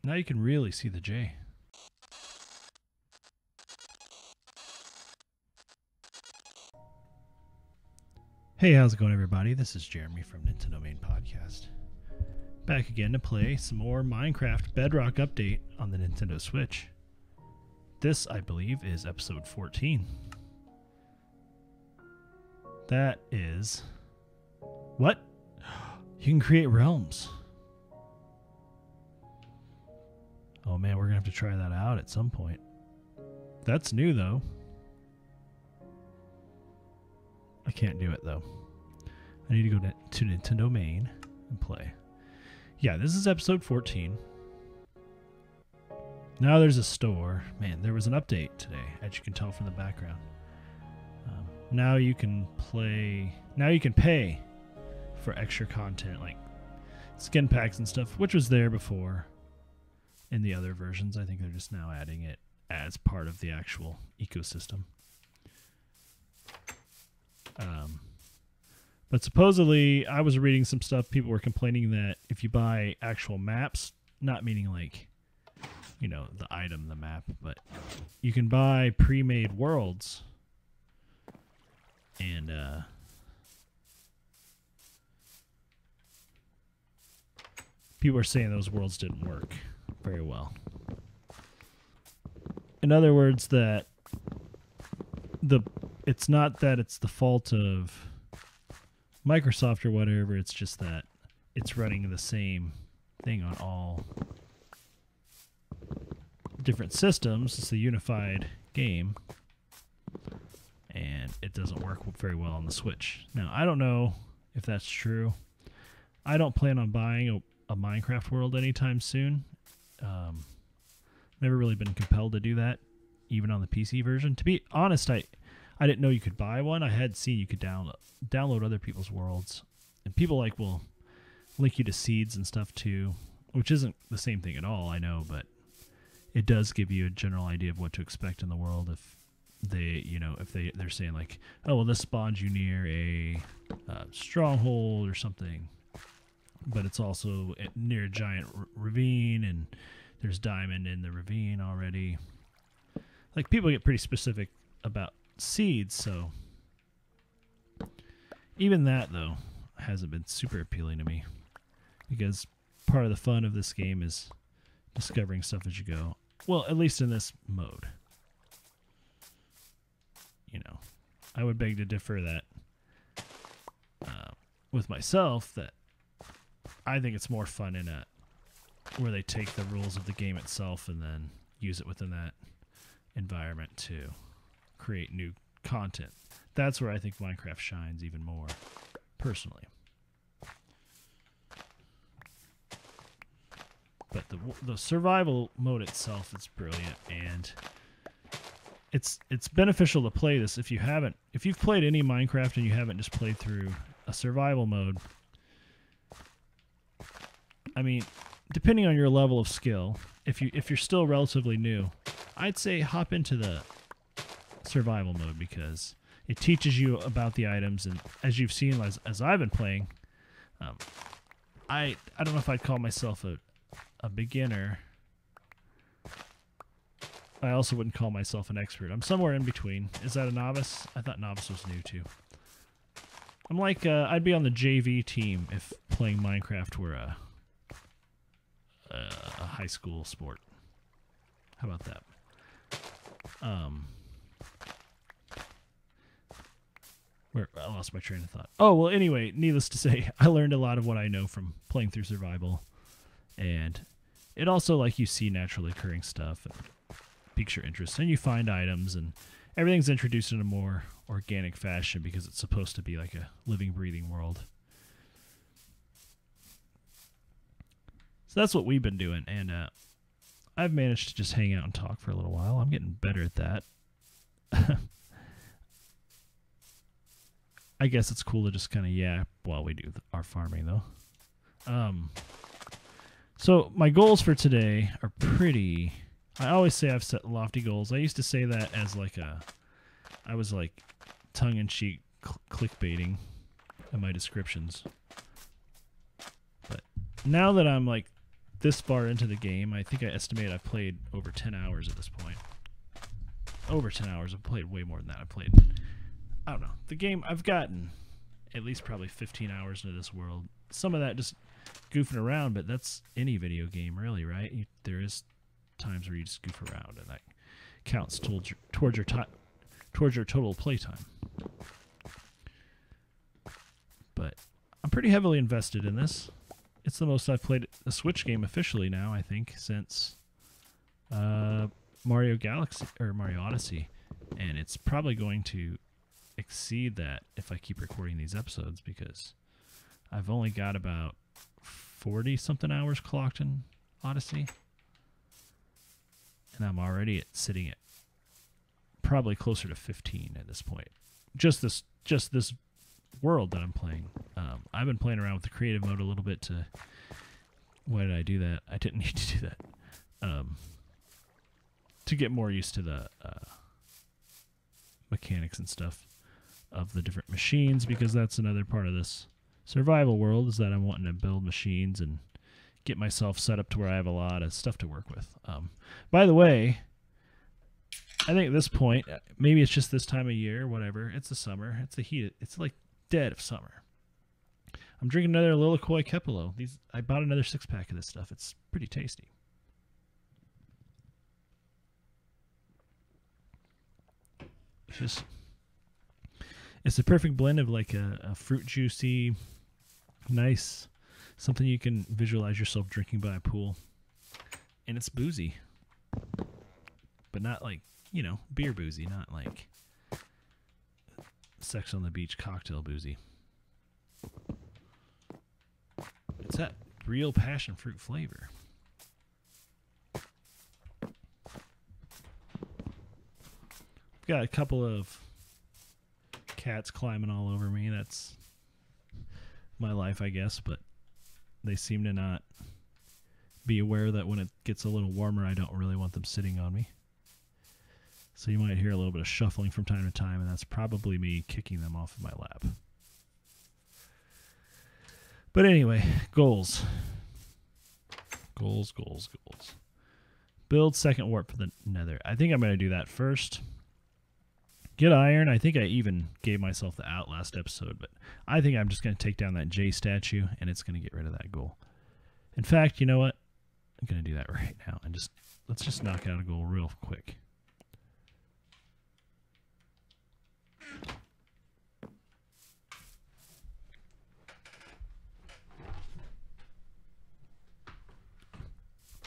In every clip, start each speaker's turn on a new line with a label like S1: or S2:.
S1: Now you can really see the J. Hey, how's it going, everybody? This is Jeremy from NintenDomain Podcast. Back again to play some more Minecraft Bedrock update on the Nintendo Switch. This, I believe, is episode 14. That is... What? You can create realms. Oh man, we're gonna have to try that out at some point. That's new though. I can't do it though. I need to go to NintenDomain and play. Yeah, this is episode 14. Now there's a store. Man, there was an update today, as you can tell from the background. Now you can play. Now you can pay for extra content like skin packs and stuff, which was there before in the other versions. I think they're just now adding it as part of the actual ecosystem. But supposedly, I was reading some stuff, people were complaining that if you buy actual maps, not meaning like, you know, the item, the map, but you can buy pre-made worlds, and people are saying those worlds didn't work very well. In other words, that it's not that it's the fault of Microsoft or whatever, it's just that it's running the same thing on all different systems. It's a unified game, and it doesn't work very well on the Switch. Now, I don't know if that's true. I don't plan on buying a Minecraft world anytime soon. Never really been compelled to do that, even on the PC version. To be honest, I didn't know you could buy one. I had seen you could download other people's worlds, and people will link you to seeds and stuff too, which isn't the same thing at all, I know, but it does give you a general idea of what to expect in the world. If they, if they're saying like, oh well, this spawns you near a stronghold or something, but it's also near a giant ravine, and there's diamond in the ravine already. Like, people get pretty specific about seeds, so even that though hasn't been super appealing to me, because part of the fun of this game is discovering stuff as you go. Well, at least in this mode. I would beg to differ that with myself, that I think it's more fun in where they take the rules of the game itself and then use it within that environment to create new content. That's where I think Minecraft shines even more, personally. But the survival mode itself is brilliant, and it's beneficial to play this if you've played any Minecraft and you haven't just played through a survival mode. I mean, depending on your level of skill, if you're still relatively new, I'd say hop into the survival mode, because it teaches you about the items, and as you've seen as I've been playing, I don't know if I'd call myself a beginner. I also wouldn't call myself an expert. I'm somewhere in between. Is that a novice? I thought novice was new too. I'm like, I'd be on the JV team if playing Minecraft were a high school sport. How about that? I lost my train of thought. Oh, well, anyway, needless to say, I learned a lot of what I know from playing through survival, and it also, you see naturally occurring stuff and piques your interest, and you find items, and everything's introduced in a more organic fashion because it's supposed to be like a living, breathing world. So that's what we've been doing, and I've managed to just hang out and talk for a little while. I'm getting better at that. I guess it's cool to just kind of yap while we do our farming, though. So my goals for today are pretty... I always say I've set lofty goals. I used to say that as I was tongue-in-cheek clickbaiting in my descriptions. But now that I'm this far into the game. I think I estimate I've played over 10 hours at this point. Over 10 hours. I've played way more than that. I don't know. The game, I've gotten at least probably 15 hours into this world. Some of that just goofing around, but that's any video game really, right? There is times where you just goof around, and that counts towards your total playtime. But I'm pretty heavily invested in this. It's the most I've played a Switch game officially now, I think, since Mario Odyssey, and it's probably going to exceed that if I keep recording these episodes, because I've only got about 40 something hours clocked in Odyssey, and I'm already sitting at probably closer to 15 at this point. Just this world that I'm playing. I've been playing around with the creative mode a little bit to... Why did I do that? I didn't need to do that. To get more used to the mechanics and stuff of the different machines, because that's another part of this survival world, is that I'm wanting to build machines and get myself set up to where I have a lot of stuff to work with. By the way, I think at this point, maybe it's just this time of year, whatever. It's the summer. It's the heat. It's like dead of summer. I'm drinking another Lilikoi Kepalo. I bought another 6-pack of this stuff. It's pretty tasty. It's the perfect blend of like a fruit juicy, nice, something you can visualize yourself drinking by a pool. And it's boozy. But not like, you know, beer boozy, not like Sex on the Beach cocktail boozy. It's that real passion fruit flavor. Got a couple of cats climbing all over me. That's my life, I guess, but they seem to not be aware that when it gets a little warmer, I don't really want them sitting on me. So you might hear a little bit of shuffling from time to time, and that's probably me kicking them off of my lap. But anyway, goals. Goals. Build second warp for the nether. I think I'm going to do that first. Get iron. I think I even gave myself the out last episode, but I think I'm just going to take down that J statue, and it's going to get rid of that goal. In fact, you know what? I'm going to do that right now, and let's just knock out a goal real quick.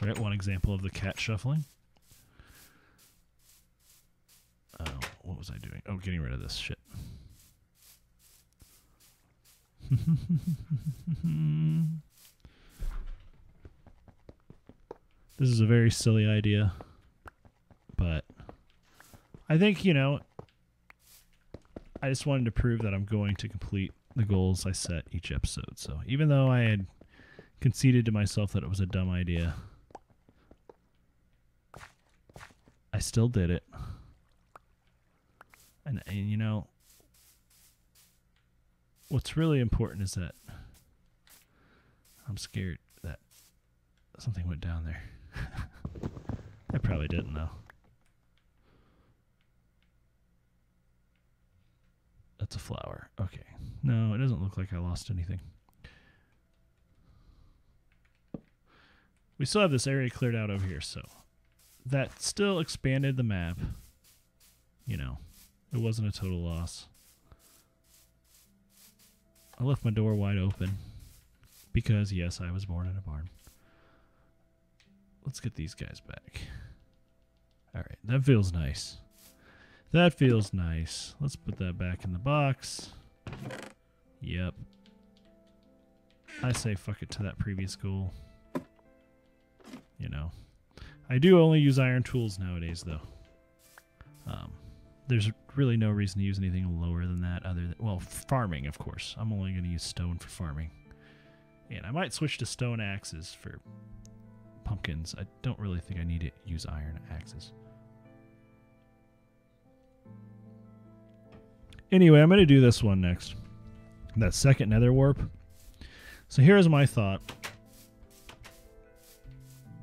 S1: Right, one example of the cat shuffling. What was I doing? Oh, getting rid of this shit. This is a very silly idea, but I think, you know, I just wanted to prove that I'm going to complete the goals I set each episode. So even though I had conceded to myself that it was a dumb idea, I still did it. And you know, what's really important is that I'm scared that something went down there. I probably didn't, though. That's a flower. Okay. No, it doesn't look like I lost anything. We still have this area cleared out over here, so that still expanded the map. You know, it wasn't a total loss. I left my door wide open because, yes, I was born in a barn. Let's get these guys back. All right, that feels nice. That feels nice. Let's put that back in the box. Yep. I say fuck it to that previous goal. You know. I do only use iron tools nowadays, though. There's really no reason to use anything lower than that other than, well, farming, of course. I'm only going to use stone for farming. And I might switch to stone axes for pumpkins. I don't really think I need to use iron axes. Anyway, I'm going to do this one next. That second nether warp. So here's my thought.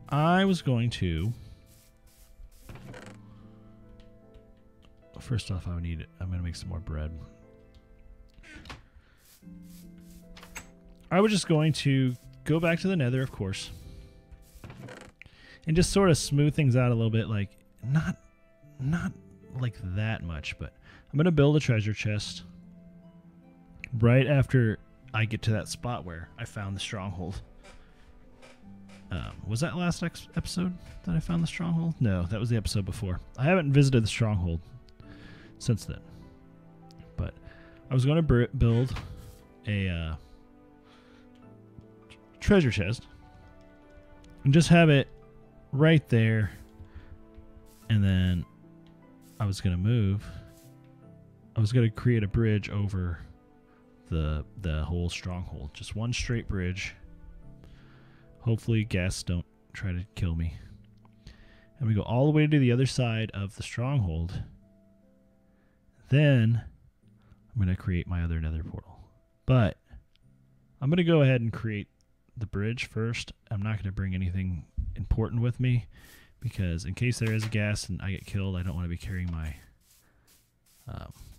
S1: I was going to... First off, I'm going to make some more bread. I was just going to go back to the Nether, of course, and just sort of smooth things out a little bit, like not like that much, but I'm going to build a treasure chest right after I get to that spot where I found the stronghold. Was that last episode that I found the stronghold? No, that was the episode before. I haven't visited the stronghold since then, but I was going to build a treasure chest and just have it right there, and then I was going to create a bridge over the whole stronghold, just one straight bridge. Hopefully guests don't try to kill me. And we go all the way to the other side of the stronghold. Then I'm going to create my other Nether portal. But I'm going to go ahead and create the bridge first. I'm not going to bring anything important with me, because in case there is a ghast and I get killed, I don't want to be carrying my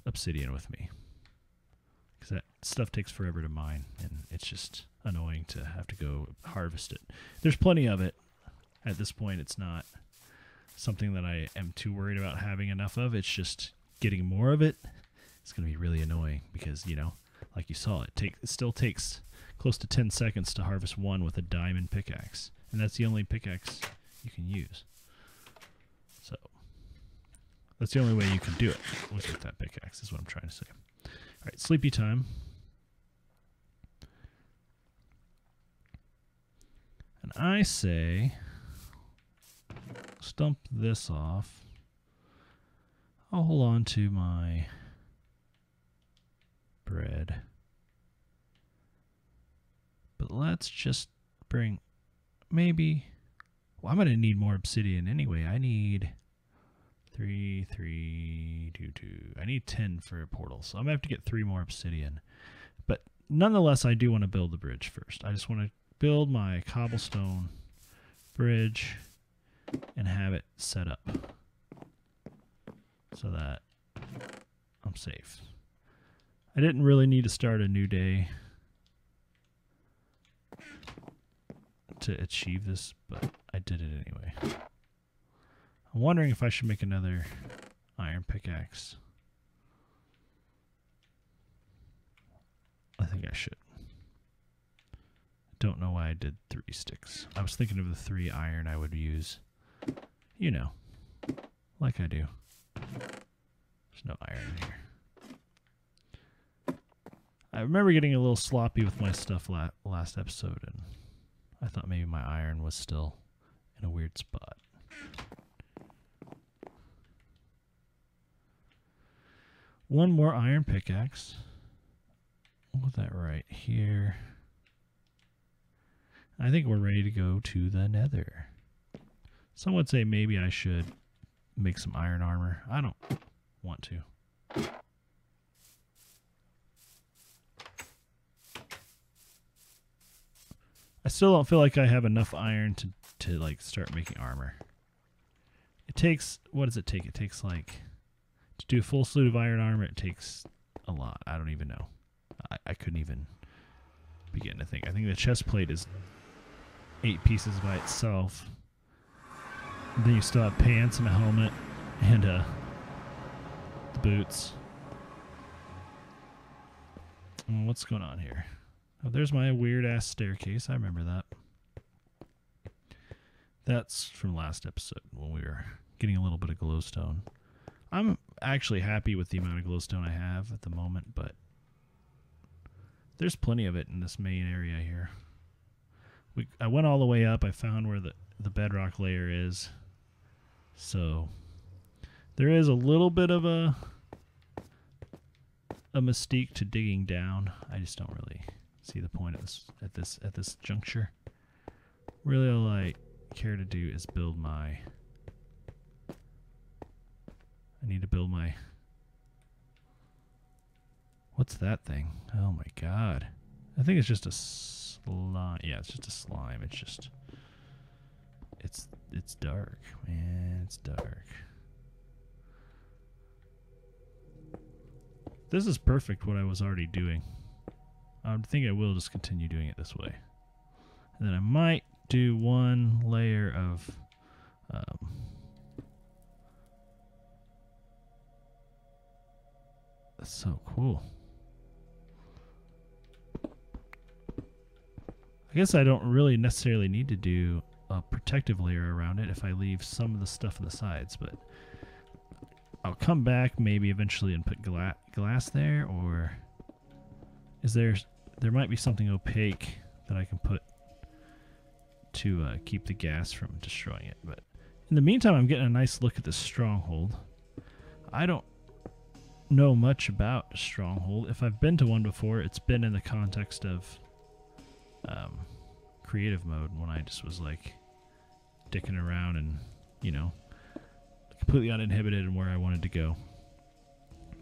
S1: obsidian with me, because that stuff takes forever to mine, and it's just annoying to have to go harvest it. There's plenty of it at this point. It's not something that I am too worried about having enough of. It's just getting more of it. It's going to be really annoying because, you know, like you saw, it still takes close to 10 seconds to harvest one with a diamond pickaxe, and that's the only pickaxe you can use. So that's the only way you can do it with that pickaxe, is what I'm trying to say. All right, sleepy time. And I say, stump this off. I'll hold on to my bread. But let's just bring maybe... Well, I'm going to need more obsidian anyway. I need 3, 3, 2, 2. I need 10 for a portal, so I'm going to have to get 3 more obsidian. But nonetheless, I do want to build the bridge first. I just want to build my cobblestone bridge and have it set up so that I'm safe. I didn't really need to start a new day to achieve this, but I did it anyway. I'm wondering if I should make another iron pickaxe. I think I should. Don't know why I did 3 sticks. I was thinking of the 3 iron I would use. You know, like I do. There's no iron here. I remember getting a little sloppy with my stuff last episode, and I thought maybe my iron was still in a weird spot. One more iron pickaxe. We'll put that right here. I think we're ready to go to the Nether. Some would say maybe I should make some iron armor. I don't want to. I still don't feel like I have enough iron to like start making armor. It takes, what does it take? It takes like, to do a full suit of iron armor, it takes a lot. I don't even know. I couldn't even begin to think. I think the chest plate is 8 pieces by itself. Then you still have pants and a helmet and the boots. What's going on here? Oh, there's my weird-ass staircase. I remember that. That's from last episode when we were getting a little bit of glowstone. I'm actually happy with the amount of glowstone I have at the moment, but there's plenty of it in this main area here. I went all the way up. I found where the bedrock layer is. So there is a little bit of a mystique to digging down. I just don't really see the point at this juncture. Really, all I care to do is build my... I need to build my... What's that thing? Oh my god. I think it's just a slime. Yeah, it's just a slime. It's just... It's dark, man. It's dark. This is perfect what I was already doing. I think I will just continue doing it this way. And then I might do one layer of that's so cool. I guess I don't really necessarily need to do a protective layer around it if I leave some of the stuff on the sides, but I'll come back maybe eventually and put glass there, or is there might be something opaque that I can put to keep the gas from destroying it. But in the meantime, I'm getting a nice look at this stronghold. I don't know much about a stronghold. If I've been to one before, it's been in the context of creative mode, when I just was like dicking around and, you know, completely uninhibited in where I wanted to go.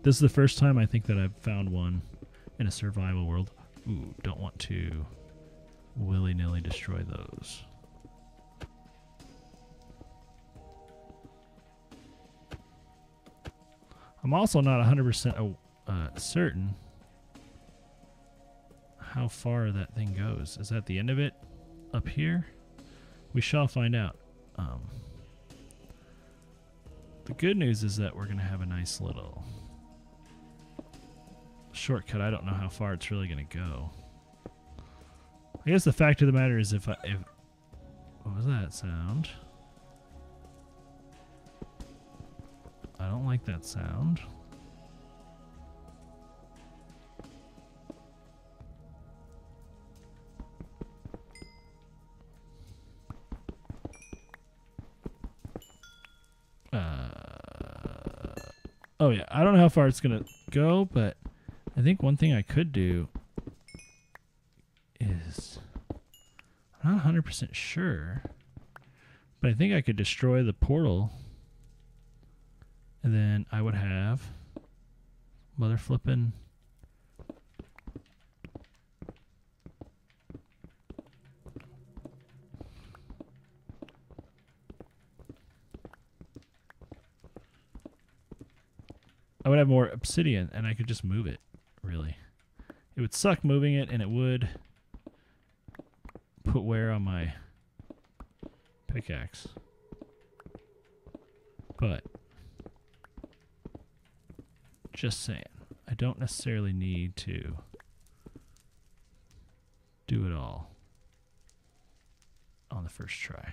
S1: This is the first time I think that I've found one in a survival world. Ooh, don't want to willy-nilly destroy those. I'm also not 100% certain how far that thing goes. Is that the end of it up here? We shall find out. The good news is that we're going to have a nice little shortcut. I don't know how far it's really going to go. I guess the fact of the matter is if what was that sound? I don't like that sound. Oh yeah, I don't know how far it's gonna go, but I think one thing I could do is, I'm not 100% sure, but I think I could destroy the portal, and then I would have mother flippin' I would have more obsidian, and I could just move it, really. It would suck moving it, and it would put wear on my pickaxe. But, just saying, I don't necessarily need to do it all on the first try.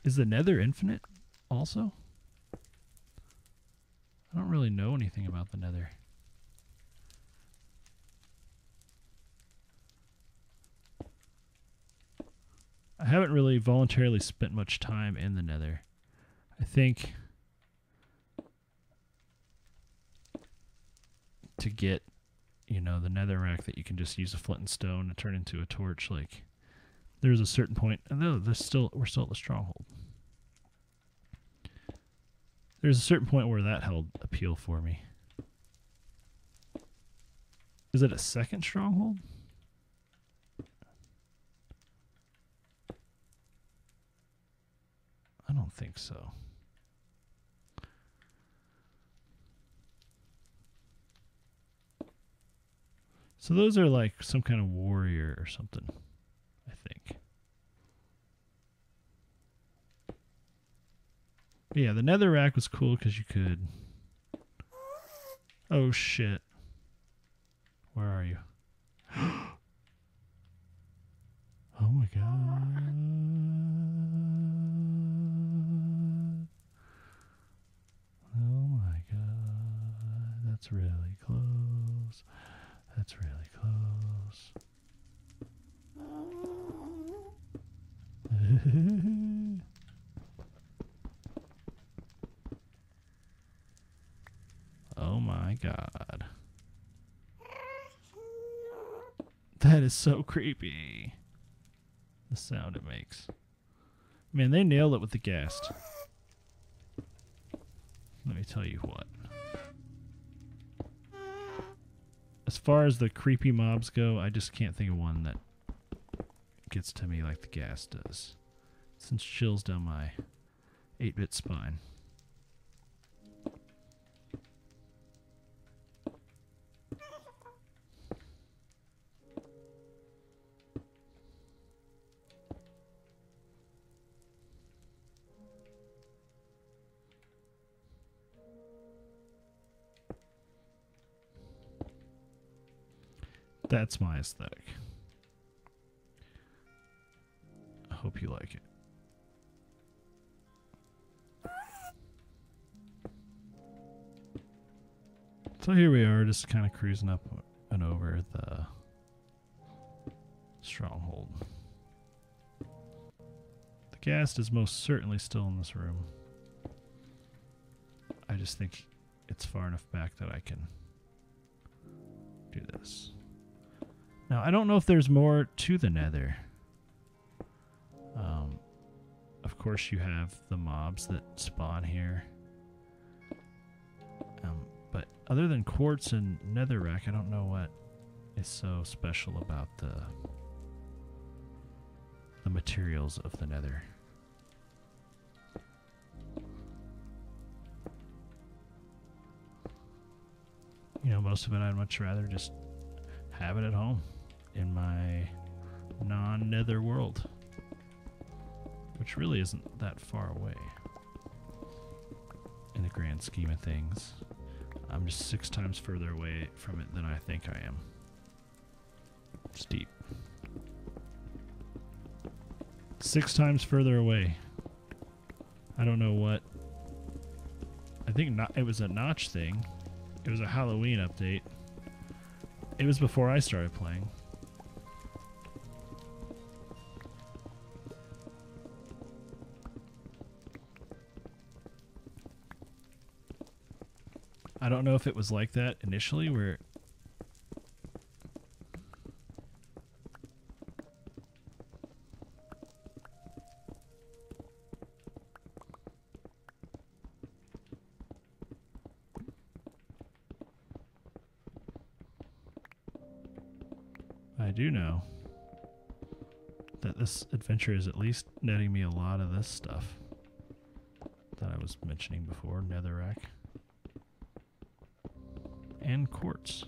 S1: Is the nether infinite also? I don't really know anything about the nether. I haven't really voluntarily spent much time in the nether. I think to get, you know, the nether rack that you can just use a flint and stone to turn into a torch, like, there's a certain point, and we're still at the stronghold. There's a certain point where that held appeal for me. Is it a second stronghold? I don't think so. So those are like some kind of warrior or something, I think. But yeah, the nether rack was cool because you could... Oh shit. Where are you? Oh my god. Oh my god. That's really close. That's really close. Oh my god. That is so creepy. The sound it makes. Man, they nailed it with the ghast. Let me tell you what. As far as the creepy mobs go, I just can't think of one that gets to me like the gas does. Since chills down my 8-bit spine. That's my aesthetic. I hope you like it. So here we are, just kind of cruising up and over the stronghold. The ghast is most certainly still in this room. I just think it's far enough back that I can do this. Now, I don't know if there's more to the Nether. Of course, you have the mobs that spawn here. But other than quartz and netherrack, I don't know what is so special about the materials of the Nether. You know, most of it I'd much rather just have it at home in my non-Nether world, which really isn't that far away in the grand scheme of things. I'm just 6 times further away from it than I think I am. It's deep. 6 times further away. I don't know what. I think it was a notch thing. It was a Halloween update. It was before I started playing. I don't know if it was like that initially, where I do know that this adventure is at least netting me a lot of this stuff that I was mentioning before, netherrack and quartz.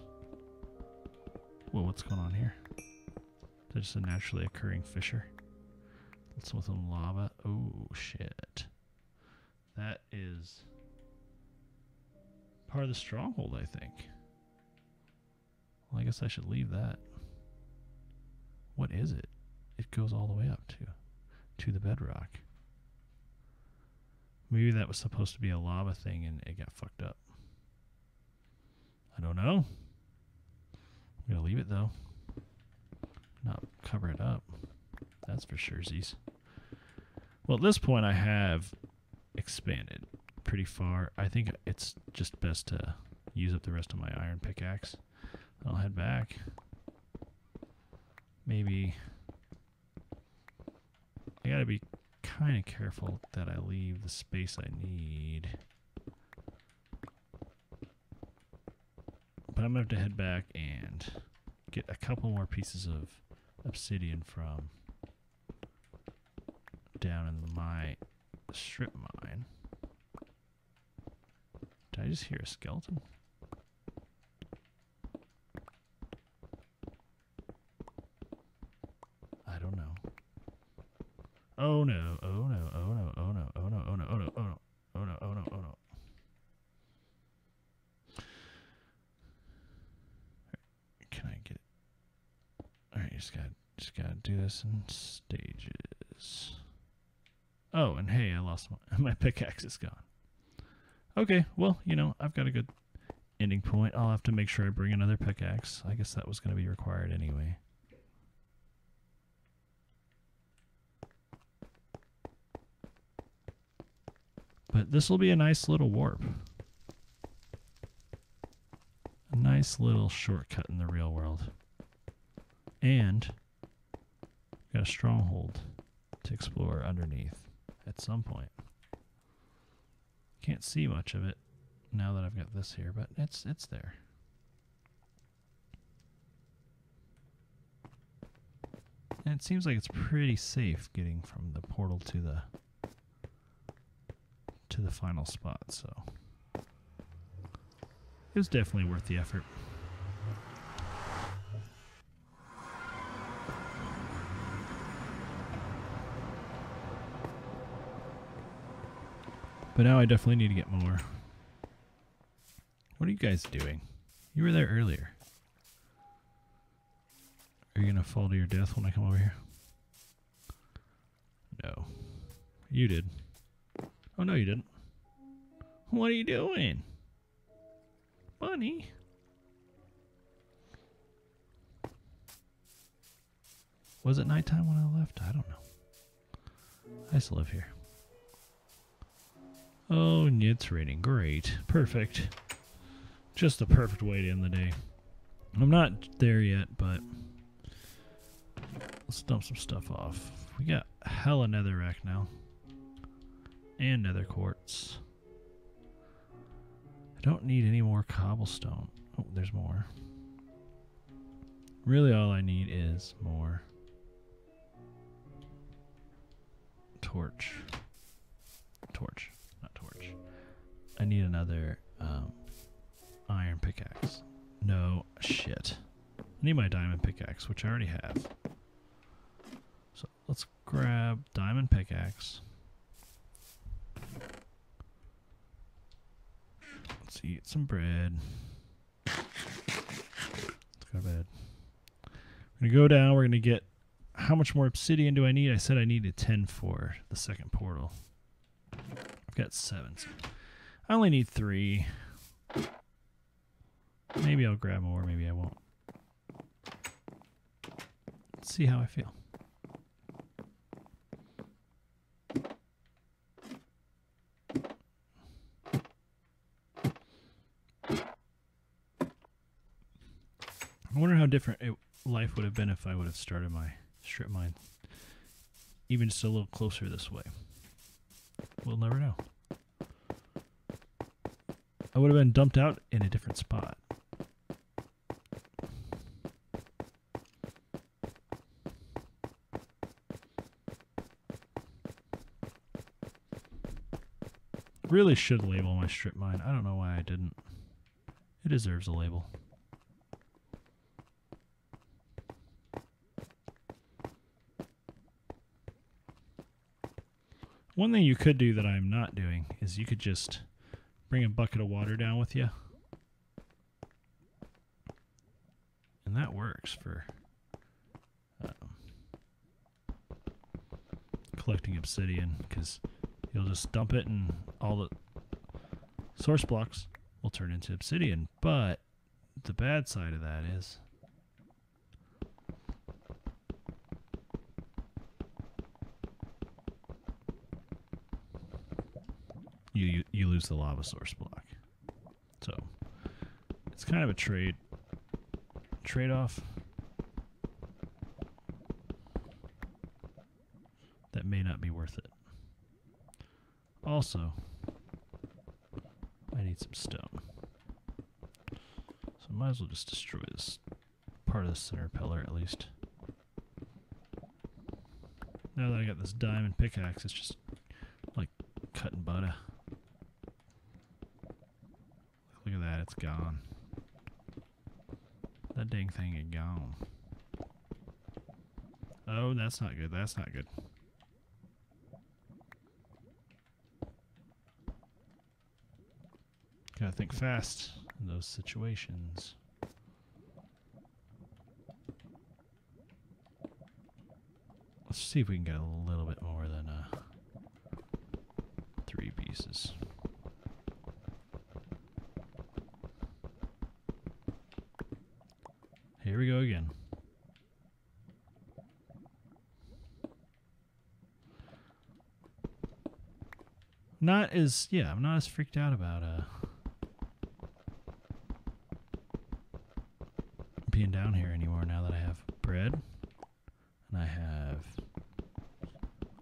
S1: Whoa, what's going on here? Is that just a naturally occurring fissure? That's with some lava. Oh shit. That is part of the stronghold, I think. Well, I guess I should leave that. What is it? It goes all the way up to the bedrock. Maybe that was supposed to be a lava thing and it got fucked up. I don't know. I'm going to leave it though. Not cover it up. That's for surezies. Well, at this point I have expanded pretty far. I think it's just best to use up the rest of my iron pickaxe. I'll head back. Maybe I gotta be kind of careful that I leave the space I need. But I'm gonna have to head back and get a couple more pieces of obsidian from down in my strip mine. Did I just hear a skeleton? I don't know. Oh no, oh no, oh no, oh no, oh no, oh no, oh no, oh no, oh no, oh no, oh no. Can I get it? Alright, just gotta do this in stages. Oh, and hey, I lost my pickaxe is gone. Okay, well, you know, I've got a good ending point. I'll have to make sure I bring another pickaxe. I guess that was going to be required anyway. But this will be a nice little warp. A nice little shortcut in the real world. And got a stronghold to explore underneath at some point. Can't see much of it now that I've got this here, but it's there. And it seems like it's pretty safe getting from the portal to the final spot, so it was definitely worth the effort. But now I definitely need to get more. What are you guys doing? You were there earlier. Are you going to fall to your death when I come over here? No. You did. Oh, no, you didn't. What are you doing? Bunny? Was it nighttime when I left? I don't know. I still live here. Oh, and it's raining. Great. Perfect. Just the perfect way to end the day. I'm not there yet, but let's dump some stuff off. We got hella netherrack now. And nether quartz. I don't need any more cobblestone. Oh, there's more. Really all I need is more torch. Torch, not torch. I need another iron pickaxe. No, shit. I need my diamond pickaxe, which I already have. So let's grab diamond pickaxe. Let's eat some bread. Let's go to bed. We're going to go down. We're going to get... How much more obsidian do I need? I said I needed 10 for the second portal. I've got 7. So I only need 3. Maybe I'll grab more. Maybe I won't. Let's see how I feel. I wonder how different life would have been if I would have started my strip mine even just a little closer this way. We'll never know. I would have been dumped out in a different spot. Really should label my strip mine. I don't know why I didn't. It deserves a label. One thing you could do that I'm not doing is you could just bring a bucket of water down with you. And that works for collecting obsidian, because you'll just dump it and all the source blocks will turn into obsidian. But the bad side of that is you lose the lava source block. So it's kind of a trade-off that may not be worth it. Also, I need some stone. So I might as well just destroy this part of the center pillar at least. Now that I got this diamond pickaxe, it's just like cutting butter. Look at that, it's gone. That dang thing is gone. Oh, that's not good. That's not good. Gotta think fast in those situations. Let's see if we can get a little bit more than 3 pieces. Here we go again. I'm not as freaked out about being down here anymore now that I have bread and I have,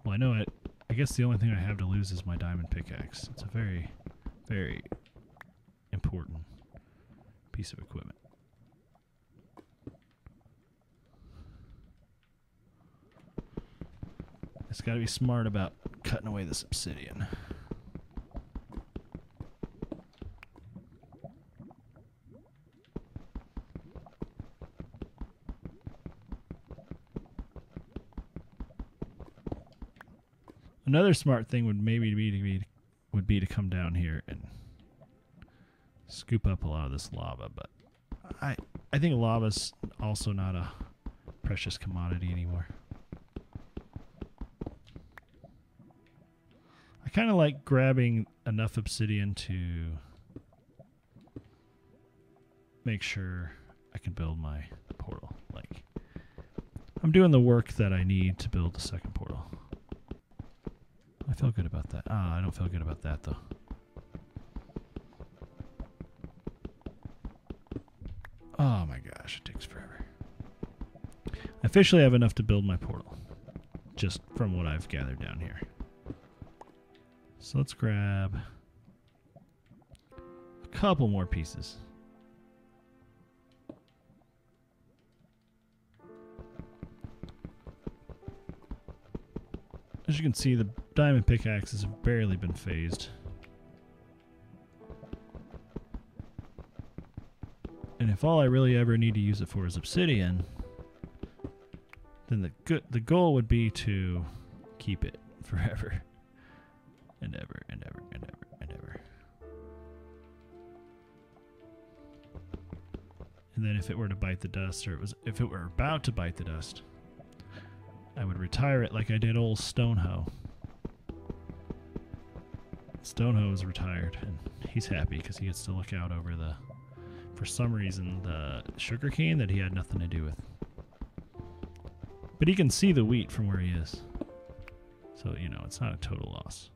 S1: well, I know it. I guess the only thing I have to lose is my diamond pickaxe. It's a very, very important piece of equipment. Just gotta be smart about cutting away this obsidian. Another smart thing would maybe be to come down here and scoop up a lot of this lava, but I think lava's also not a precious commodity anymore. I kind of like grabbing enough obsidian to make sure I can build my portal. Like, I'm doing the work that I need to build the second portal. I feel good about that. I don't feel good about that, though. Oh my gosh, it takes forever. I officially have enough to build my portal, just from what I've gathered down here. So let's grab a couple more pieces. As you can see, the diamond pickaxes have barely been phased. And if all I really ever need to use it for is obsidian, then the goal would be to keep it forever and ever and ever and ever and ever. And then if it were to bite the dust, or if it were about to bite the dust, I would retire it like I did old Stonehoe. Stonehoe is retired, and he's happy because he gets to look out over the, for some reason, the sugarcane that he had nothing to do with. But he can see the wheat from where he is. So, you know, it's not a total loss.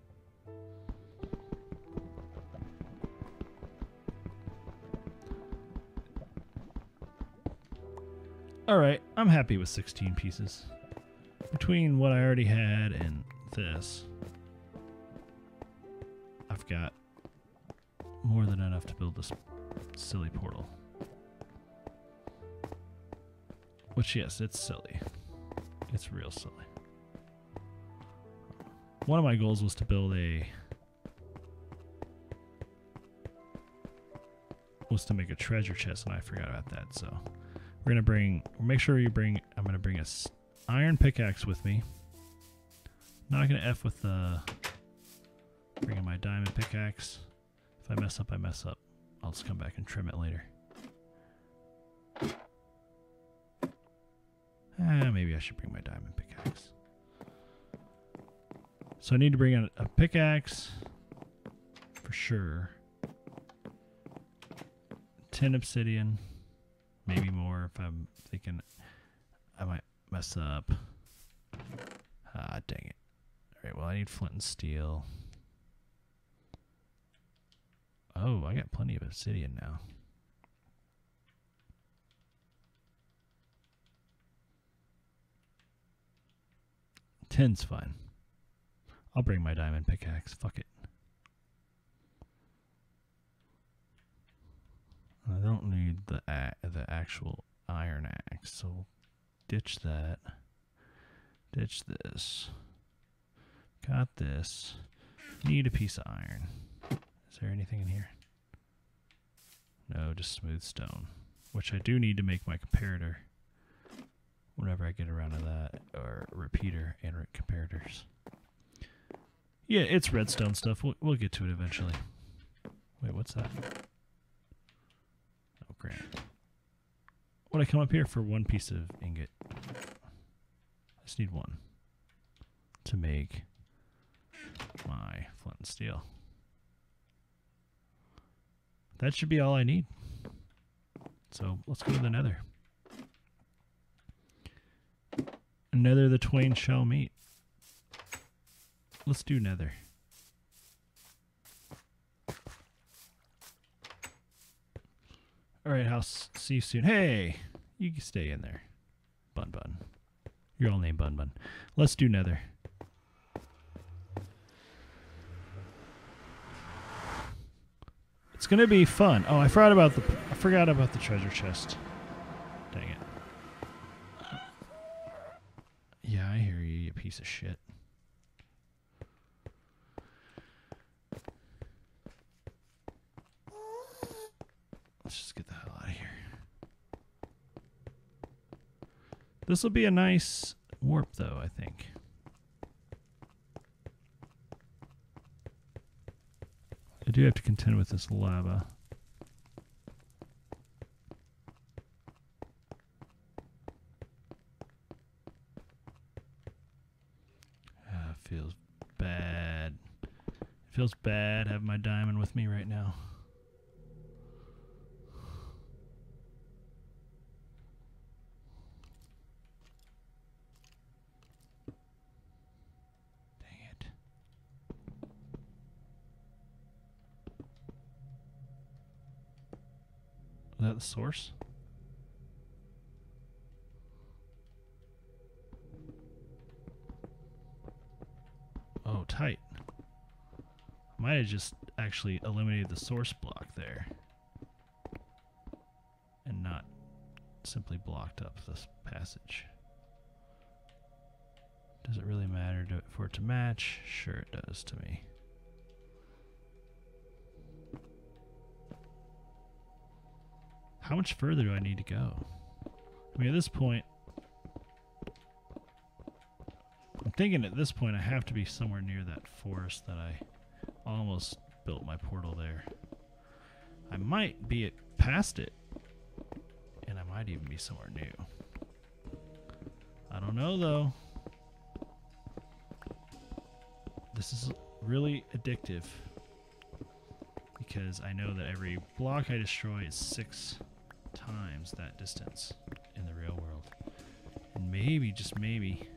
S1: Alright, I'm happy with 16 pieces. Between what I already had and this, I've got more than enough to build this silly portal. Which, yes, it's silly. It's real silly. One of my goals was to build to make a treasure chest, and I forgot about that. So we're gonna make sure you bring. I'm gonna bring a iron pickaxe with me. Not gonna F with bringing my diamond pickaxe. If I mess up, I mess up. I'll just come back and trim it later. Maybe I should bring my diamond pickaxe. So I need to bring a pickaxe for sure. 10 obsidian, maybe more if I'm thinking I might mess up. Ah, dang it. Alright, well, I need flint and steel. Oh, I got plenty of obsidian now. Ten's fine. I'll bring my diamond pickaxe. Fuck it. I don't need the actual iron axe, so ditch that. Ditch this. Got this. Need a piece of iron. Is there anything in here? No, just smooth stone. Which I do need to make my comparator whenever I get around to that. Or repeater and comparators. Yeah, it's redstone stuff. We'll get to it eventually. Wait, what's that? Oh, great. Would I come up here for one piece of ingot? I just need one to make my flint and steel. That should be all I need. So let's go to the nether. Nether the twain shall meet. Let's do nether. Alright, I'll see you soon. Hey! You can stay in there. Bun Bun. You're all named Bun Bun. Let's do nether. It's gonna be fun. Oh, I forgot about the treasure chest. Dang it. Yeah, I hear you, you piece of shit. This will be a nice warp, though, I think. I do have to contend with this lava. Feels bad. It feels bad having my diamond with me right now. Dang it. Is that the source? Oh, tight. Might have just actually eliminated the source block there. And not simply blocked up this passage. Does it really matter for it to match? Sure it does to me. How much further do I need to go? I mean, at this point, I'm thinking at this point I have to be somewhere near that forest that I almost built my portal there. I might be past it, and I might even be somewhere new. I don't know, though. This is really addictive, because I know that every block I destroy is 6 times that distance in the real world. And maybe, just maybe,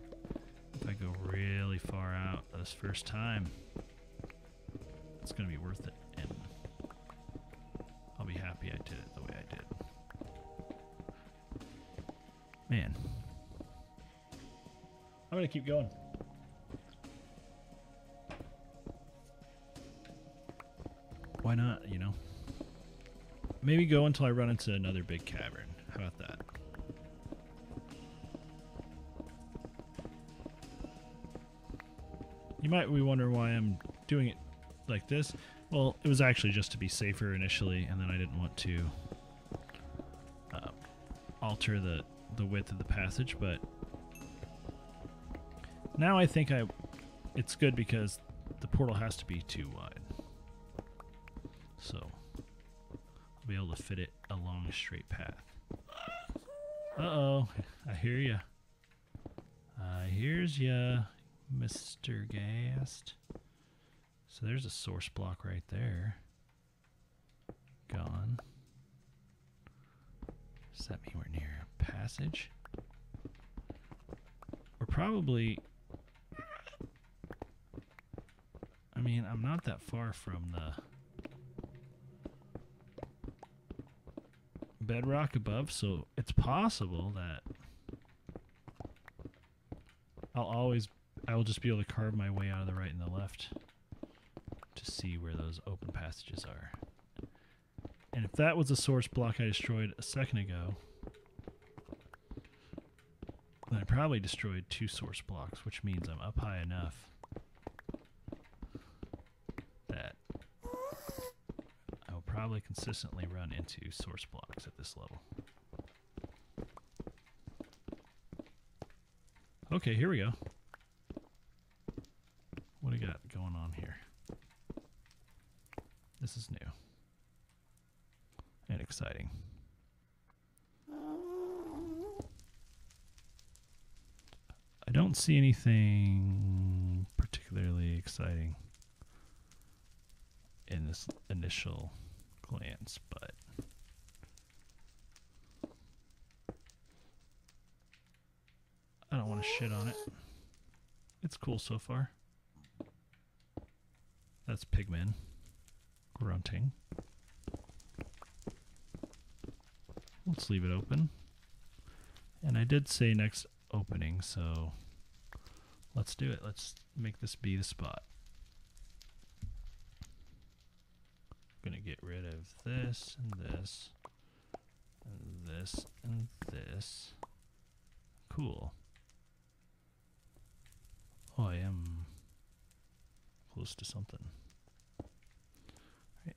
S1: if I go really far out this first time, it's going to be worth it, and I'll be happy I did it the way I did. Man. I'm going to keep going. Why not, you know? Maybe go until I run into another big cavern. How about that? You might be wondering why I'm doing it like this. Well, it was actually just to be safer initially, and then I didn't want to alter the width of the passage, but now I think it's good because the portal has to be too wide. So I'll be able to fit it along a straight path. Uh-oh, I hear ya. I hears ya, Mr. Gast. So there's a source block right there. Gone. Does that mean we're near a passage? We're probably... I mean, I'm not that far from the bedrock above, so it's possible that I will just be able to carve my way out of the right and the left to see where those open passages are. And if that was a source block I destroyed a second ago, then I probably destroyed 2 source blocks, which means I'm up high enough that I will probably consistently run into source blocks at this level. Okay, here we go. What do we got going on here? This is new and exciting. I don't see anything particularly exciting in this initial glance, but I don't want to shit on it. It's cool so far. That's pigmen grunting. Let's leave it open. And I did say next opening, so let's do it. Let's make this be the spot. I'm gonna get rid of this and this and this and this. Cool. Oh, I am close to something. Right.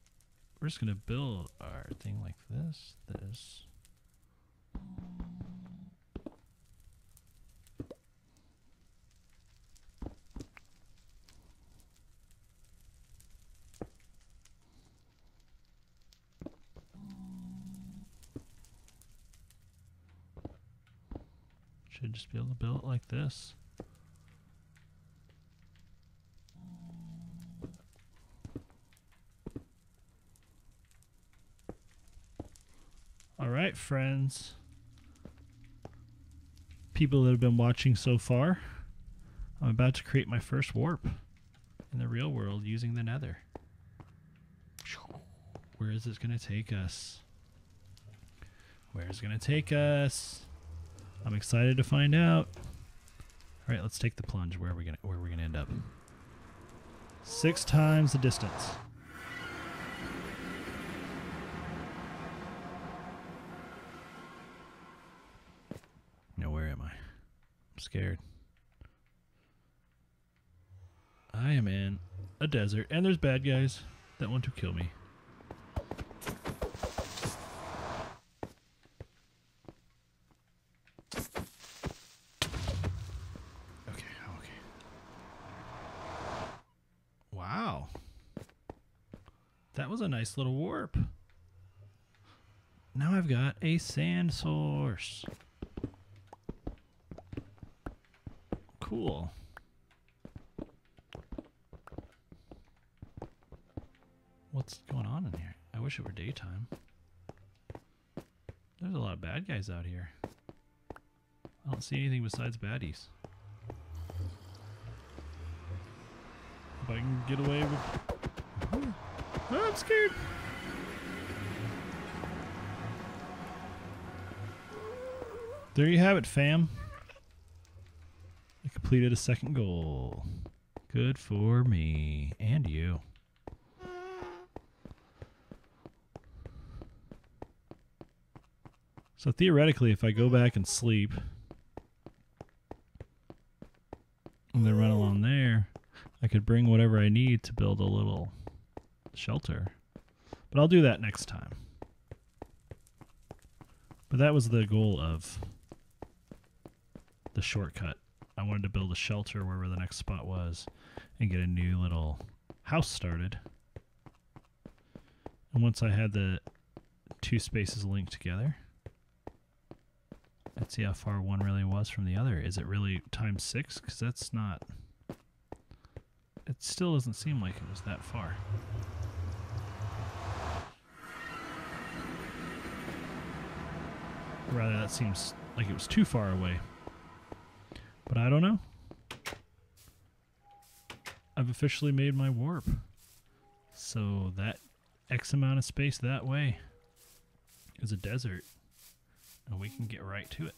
S1: We're just gonna build our thing like this, this. Should just be able to build it like this. All right, friends. People that have been watching so far, I'm about to create my first warp in the real world using the Nether. Where is this going to take us? Where is it going to take us? I'm excited to find out. All right, let's take the plunge. Where are we gonna end up? 6 times the distance. No, where am I? I'm scared. I am in a desert, and there's bad guys that want to kill me. Okay. Wow. That was a nice little warp. Now I've got a sand source. Cool. What's going on in here? I wish it were daytime. There's a lot of bad guys out here. I don't see anything besides baddies. If I can get away with... Oh, I'm scared. There you have it, fam. I completed a second goal. Good for me. And you. So theoretically, if I go back and sleep and then run along there, I could bring whatever I need to build a little shelter. But I'll do that next time. But that was the goal of the shortcut. I wanted to build a shelter wherever the next spot was and get a new little house started. And once I had the 2 spaces linked together, let's see how far one really was from the other. Is it really times 6? Because that's not... It still doesn't seem like it was that far. Rather, that seems like it was too far away. But I don't know. I've officially made my warp. So that X amount of space that way is a desert. And we can get right to it.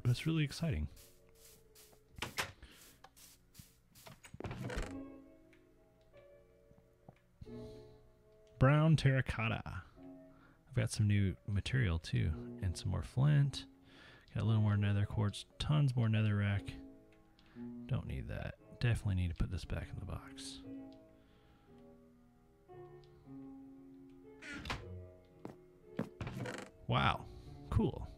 S1: But it's really exciting. Brown terracotta. I've got some new material too. And some more flint. Got a little more nether quartz. Tons more netherrack. Don't need that. Definitely need to put this back in the box. Wow. Cool.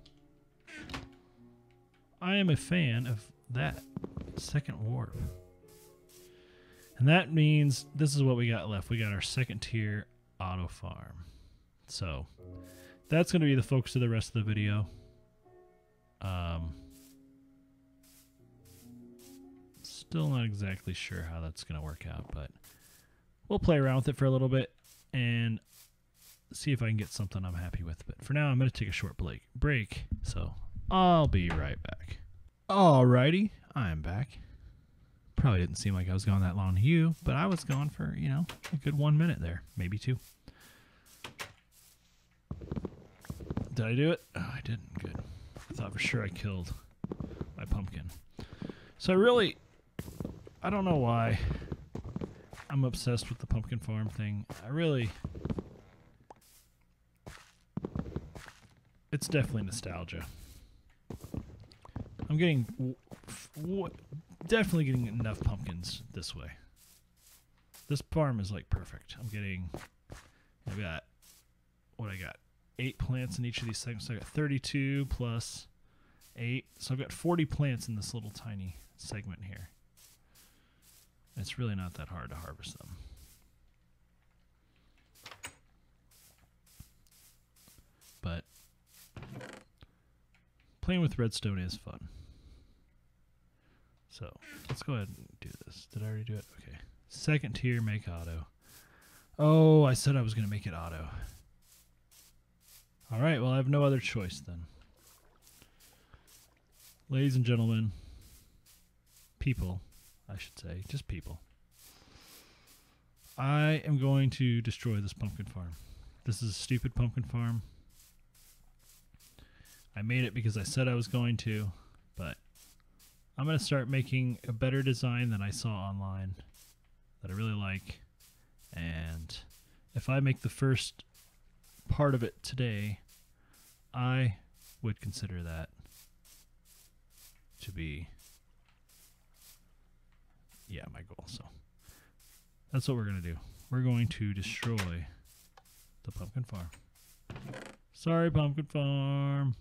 S1: I am a fan of that second warp. And that means this is what we got left. We got our second tier auto farm. So that's going to be the focus of the rest of the video. Still not exactly sure how that's going to work out, but we'll play around with it for a little bit and see if I can get something I'm happy with. But for now, I'm going to take a short break, so I'll be right back. Alrighty, I'm back. Probably didn't seem like I was gone that long to you, but I was gone for, you know, a good 1 minute there, maybe 2. Did I do it? Oh, I didn't. Good. I thought for sure I killed my pumpkin. So I don't know why I'm obsessed with the pumpkin farm thing. It's definitely nostalgia. I'm getting, definitely getting enough pumpkins this way. This farm is like perfect. I've got, what I got? 8 plants in each of these segments. So I got 32 plus 8. So I've got 40 plants in this little tiny segment here. It's really not that hard to harvest them. But playing with redstone is fun. So let's go ahead and do this. Did I already do it? Okay. Second tier, make auto. Oh, I said I was going to make it auto. All right, well, I have no other choice then. Ladies and gentlemen, people, I should say, just people. I am going to destroy this pumpkin farm. This is a stupid pumpkin farm. I made it because I said I was going to, but I'm going to start making a better design than I saw online that I really like. And if I make the first part of it today, I would consider that to be, yeah, my goal. So that's what we're going to do. We're going to destroy the pumpkin farm. Sorry, pumpkin farm.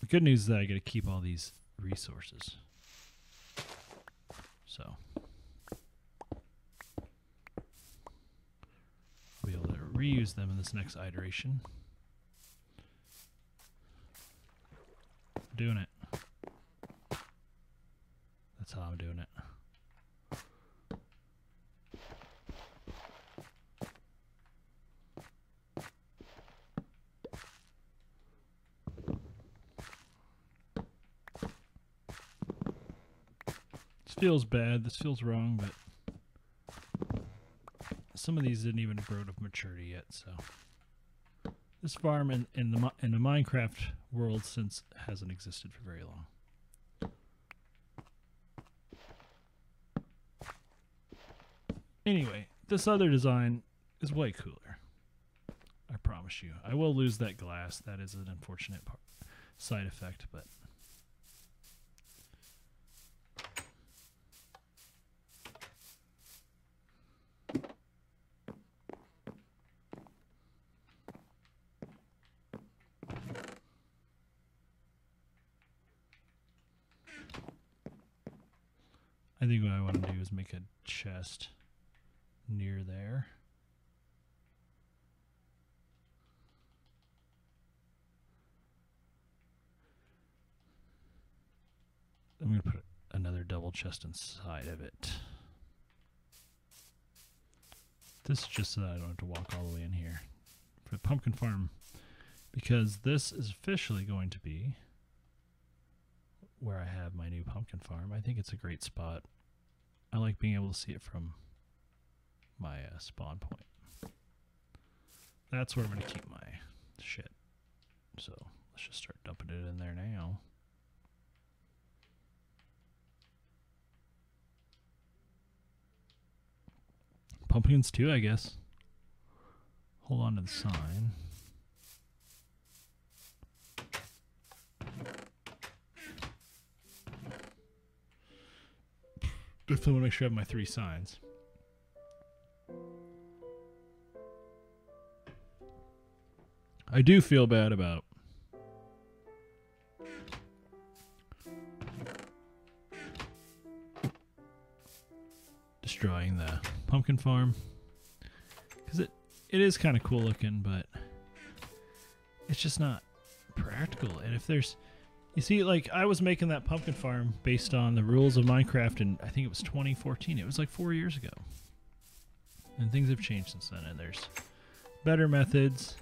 S1: The good news is that I get to keep all these resources. So I'll be able to reuse them in this next iteration. I'm doing it. That's how I'm doing it. This feels bad. This feels wrong, but some of these didn't even grow to maturity yet. So this farm in the Minecraft world since hasn't existed for very long. Anyway, this other design is way cooler. I promise you. I will lose that glass. That is an unfortunate side effect, but I think what I want to do is make a chest near there. I'm going to put another double chest inside of it. This is just so that I don't have to walk all the way in here for the pumpkin farm, because this is officially going to be where I have my new pumpkin farm. I think it's a great spot. I like being able to see it from my spawn point. That's where I'm going to keep my shit. So let's just start dumping it in there now. Pumpkins too, I guess. Hold on to the sign. Definitely want to make sure I have my 3 signs. I do feel bad about destroying the pumpkin farm, because it is kind of cool looking, but it's just not practical. And if there's, you see, like, I was making that pumpkin farm based on the rules of Minecraft, and I think it was 2014. It was like 4 years ago. And things have changed since then, and there's better methods.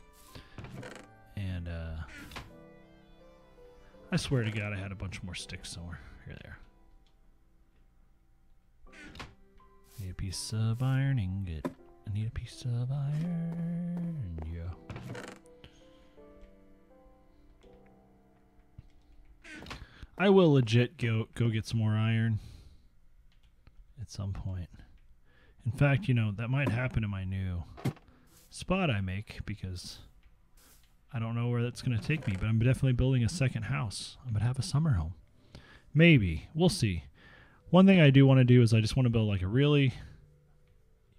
S1: And I swear to God, I had a bunch more sticks somewhere. Here they are. I need a piece of iron ingot. I need a piece of iron. Yeah. I will legit go get some more iron at some point. In fact, you know, that might happen in my new spot I make, because I don't know where that's going to take me, but I'm definitely building a second house. I'm going to have a summer home. Maybe. We'll see. One thing I do want to do is I just want to build like a really...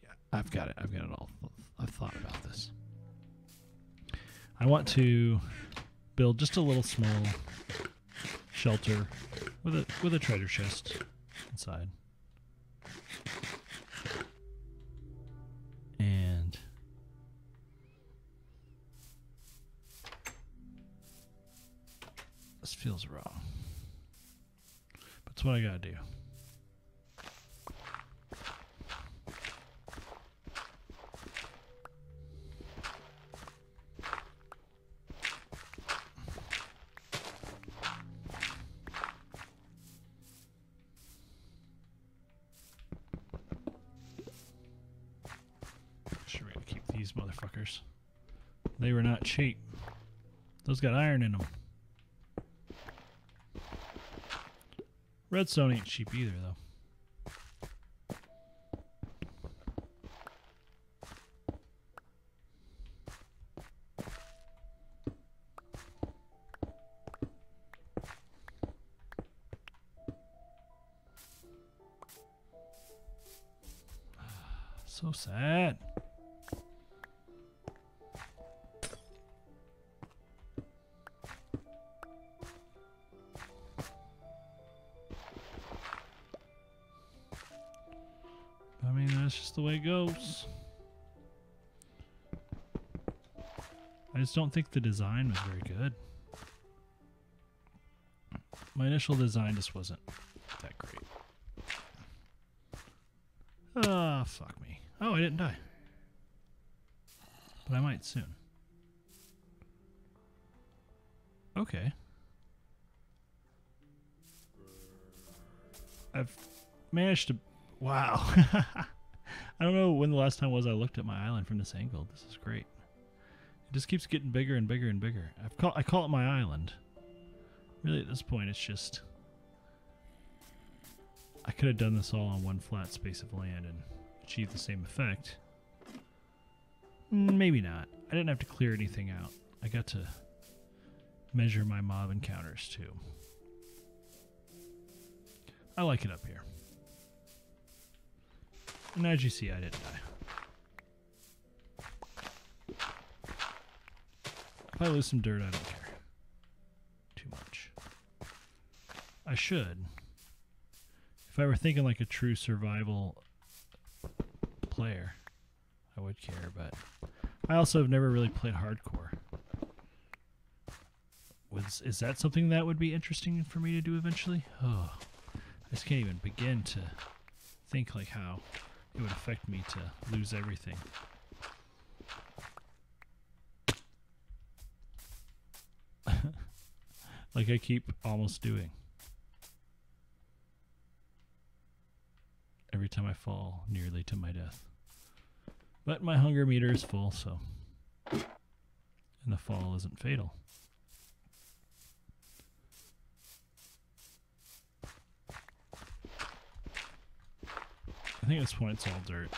S1: Yeah, I've got it all. I've thought about this. I want to build just a little small shelter with a treasure chest inside. And This feels wrong. But it's what I gotta do. Sure, we gotta keep these motherfuckers. They were not cheap. Those got iron in them. Redstone ain't cheap either, though. So sad. I mean, that's just the way it goes. I just don't think the design was very good. My initial design just wasn't that great. Ah, fuck me. Oh, I didn't die. But I might soon. Okay. I've managed to... Wow. I don't know when the last time was I looked at my island from this angle. This is great. It just keeps getting bigger and bigger and bigger. I call it my island. Really, at this point, it's just... I could have done this all on one flat space of land and achieved the same effect. Maybe not. I didn't have to clear anything out. I got to measure my mob encounters too. I like it up here. And as you see, I didn't die. If I lose some dirt, I don't care too much. I should. If I were thinking like a true survival player, I would care, but I also have never really played hardcore. Is that something that would be interesting for me to do eventually? Oh, I just can't even begin to think like how it would affect me to lose everything. Like I keep almost doing. Every time I fall nearly to my death. But my hunger meter is full, so... And the fall isn't fatal. I think at this point it's all dirt.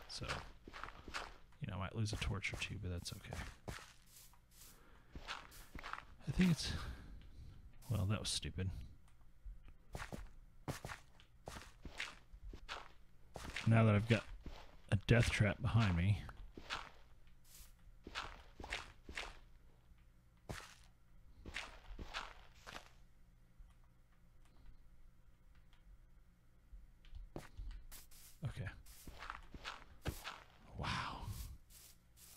S1: So, you know, I might lose a torch or two, but that's okay. I think it's... Well, that was stupid. Now that I've got a death trap behind me. Okay. Wow.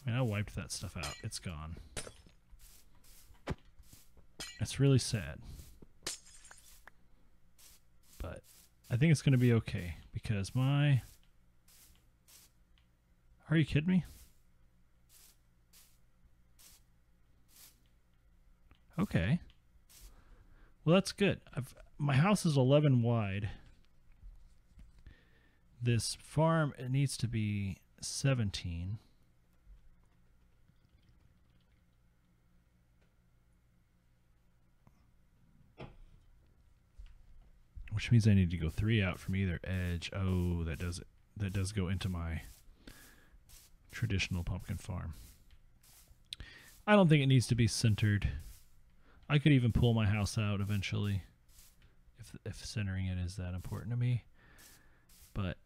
S1: I mean, I wiped that stuff out. It's gone. It's really sad. But I think it's going to be okay because my... Are you kidding me? Okay. Well, that's good. My house is 11 wide. This farm, it needs to be 17. Which means I need to go 3 out from either edge. Oh, that does it. That does go into my traditional pumpkin farm. I don't think it needs to be centered. I could even pull my house out eventually if centering it is that important to me. But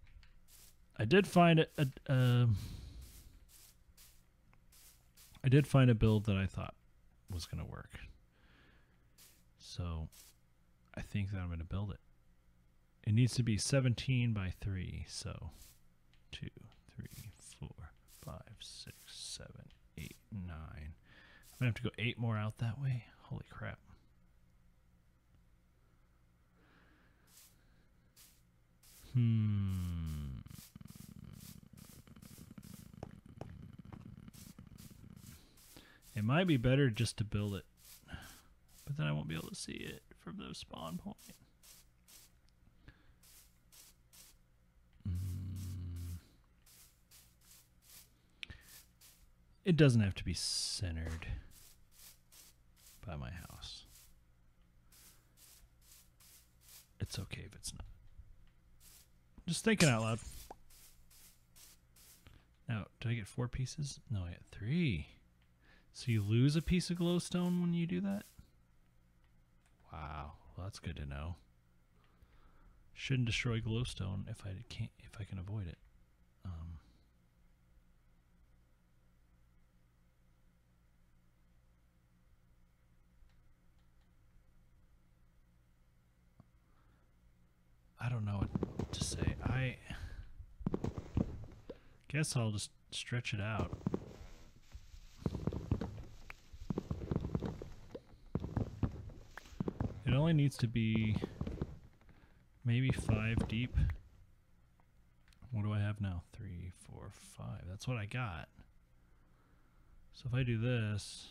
S1: I did find I did find a build that I thought was going to work. So I think that I'm going to build it. It needs to be 17 by 3, so 2, 3, 4, 5, 6, 7, 8, 9. I'm going to have to go 8 more out that way. Holy crap. It might be better just to build it, but then I won't be able to see it from the spawn point. It doesn't have to be centered by my house. It's okay if it's not. Just thinking out loud. Now, did I get 4 pieces? No, I got 3. So you lose a piece of glowstone when you do that? Wow, well, that's good to know. Shouldn't destroy glowstone if I can avoid it. I don't know what to say. I guess I'll just stretch it out. It only needs to be maybe 5 deep. What do I have now? 3, 4, 5. That's what I got. So if I do this,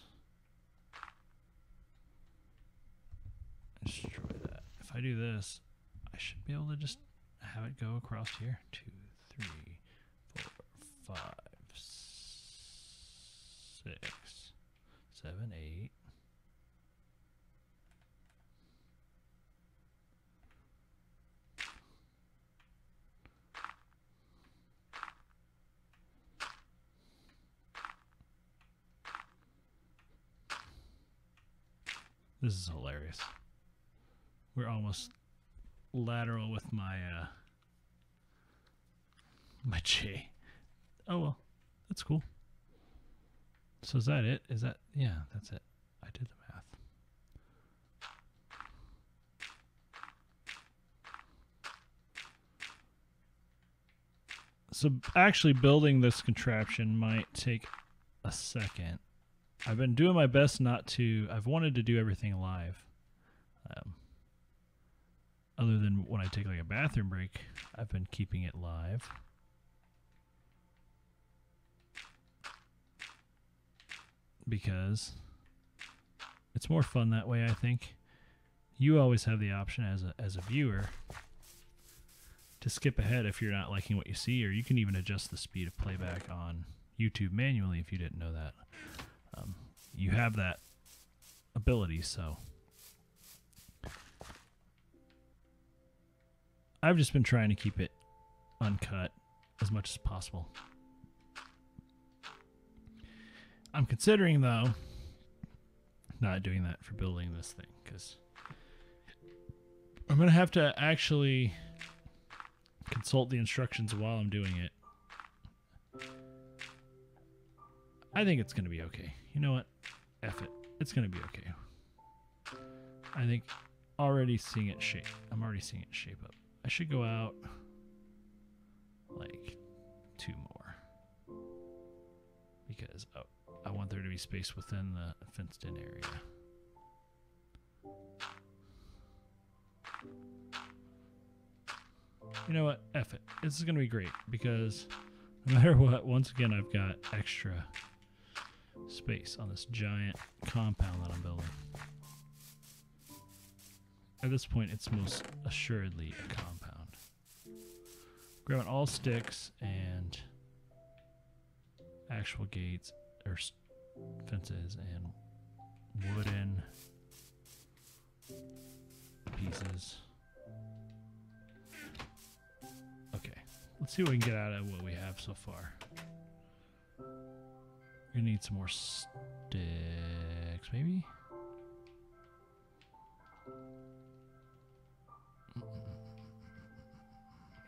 S1: destroy that. If I do this, I should be able to just have it go across here. 2, 3, 4, 5, 6, 7, 8. This is hilarious. We're almost lateral with my my J. Oh well, that's cool. So is that it? Is that, yeah, that's it. I did the math. So actually building this contraption might take a second. I've been doing my best not to. I've wanted to do everything live. Other than when I take like a bathroom break, I've been keeping it live. Because it's more fun that way, I think. You always have the option as a viewer to skip ahead if you're not liking what you see, or you can even adjust the speed of playback on YouTube manually if you didn't know that. You have that ability, so I've just been trying to keep it uncut as much as possible. I'm considering, though, not doing that for building this thing, because I'm going to have to actually consult the instructions while I'm doing it. I think it's going to be okay. You know what? F it. It's going to be okay. I think already seeing it shape. I'm already seeing it shape up. I should go out like 2 more. Because I want there to be space within the fenced in area. You know what? F it. This is going to be great because no matter what, once again, I've got extra space on this giant compound that I'm building. At this point, it's most assuredly a compound. Grabbing all sticks and actual gates or fences and wooden pieces. Okay, let's see what we can get out of what we have so far. We're gonna need some more sticks, maybe?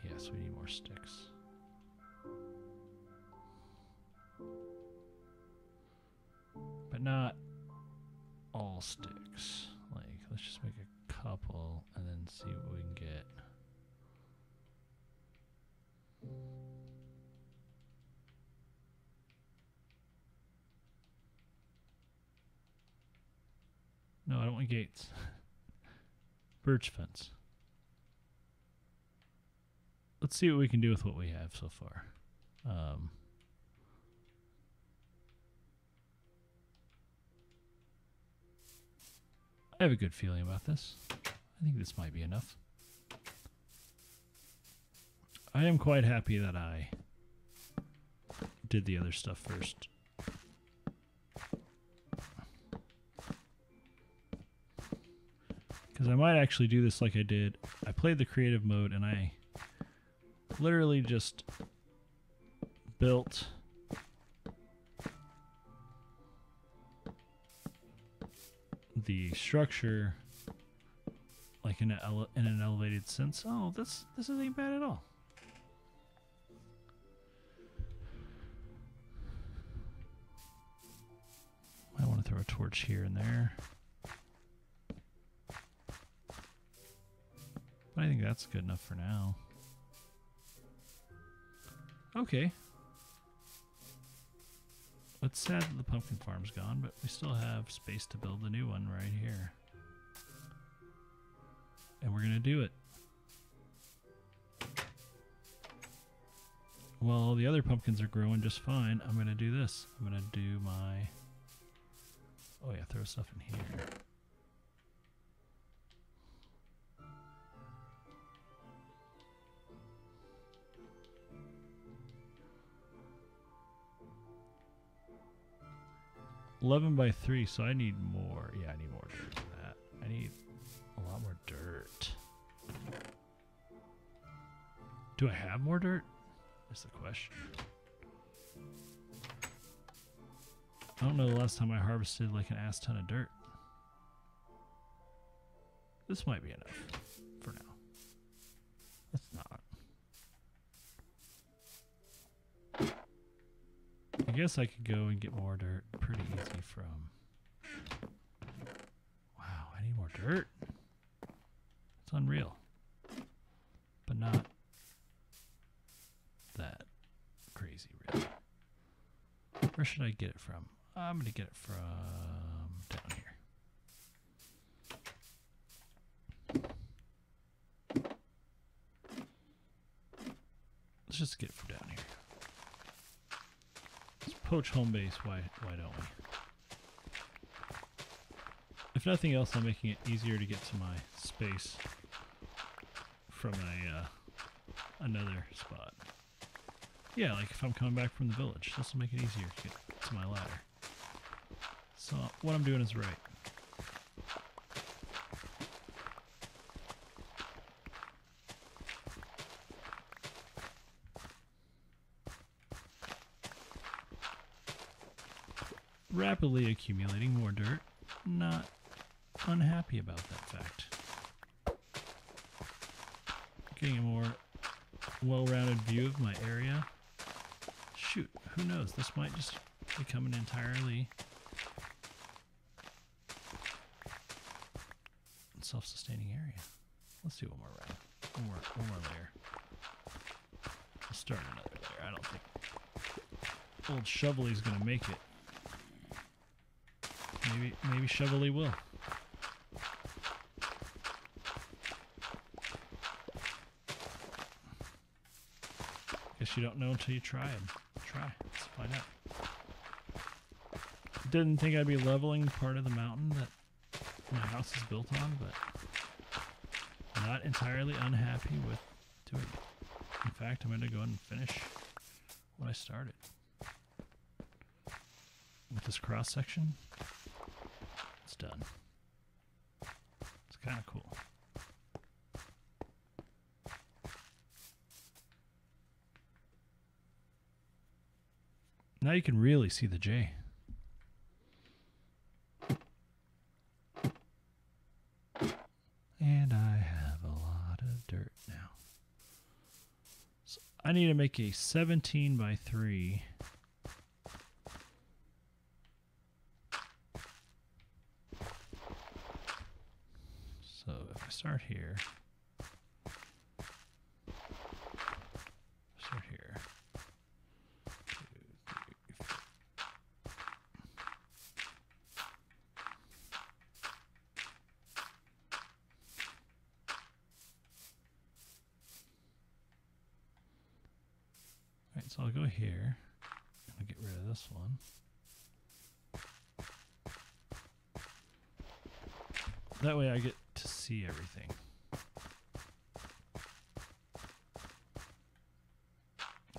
S1: Yes, we need more sticks. But not all sticks. Like, let's just make a couple and then see what we can get. No, I don't want gates. Birch fence. Let's see what we can do with what we have so far. I have a good feeling about this. I think this might be enough. I am quite happy that I did the other stuff first. Because I might actually do this like I did. I played the creative mode and I literally just built the structure like in an elevated sense. Oh, this isn't bad at all. I want to throw a torch here and there. But I think that's good enough for now. Okay. It's sad that the pumpkin farm's gone, but we still have space to build the new one right here. And we're going to do it. While the other pumpkins are growing just fine, I'm going to do this. I'm going to do my... Oh yeah, throw stuff in here. $11 by 3, so I need more. Yeah, I need more dirt than that. I need a lot more dirt. Do I have more dirt? Is the question. I don't know the last time I harvested like an ass ton of dirt. This might be enough for now. Let's not. I guess I could go and get more dirt pretty easy from... Wow, I need more dirt. It's unreal. But not that crazy, really. Where should I get it from? I'm going to get it from down here. Let's just get it from down here. Let's poach home base, why don't we? If nothing else, I'm making it easier to get to my space from another spot. Yeah, like if I'm coming back from the village, this will make it easier to get to my ladder. So what I'm doing is right. Rapidly accumulating more dirt. Not unhappy about that fact. Getting a more well-rounded view of my area. Shoot, who knows? This might just become an entirely self-sustaining area. Let's do one more round. One more layer. I'll start another layer. I don't think old Shovelly's gonna make it. Maybe Shovelly will. Guess you don't know until you try them. Try. Let's find out. Didn't think I'd be leveling part of the mountain that my house is built on, but not entirely unhappy with doing it. In fact, I'm going to go ahead and finish what I started. With this cross section, it's done. It's kind of cool. Now you can really see the J. And I have a lot of dirt now. So I need to make a 17 by 3. So if I start here, start here. So I'll go here, and I'll get rid of this one. That way I get to see everything.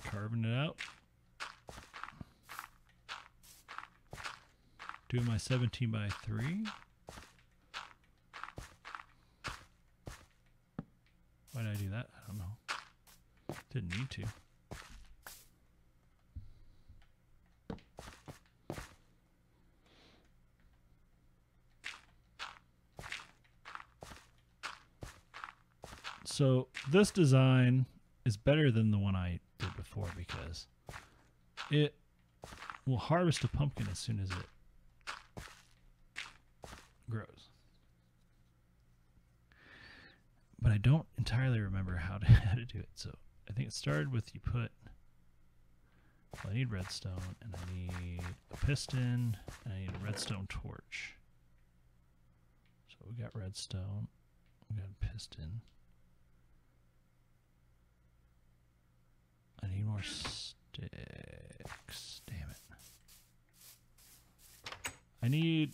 S1: Carving it out. Doing my 17 by 3. Why did I do that? I don't know. Didn't need to. So this design is better than the one I did before because it will harvest a pumpkin as soon as it grows. But I don't entirely remember how to do it. So I think it started with you put, well, I need redstone and I need a piston and I need a redstone torch. So we got redstone, we got a piston. I need more sticks. Damn it. I need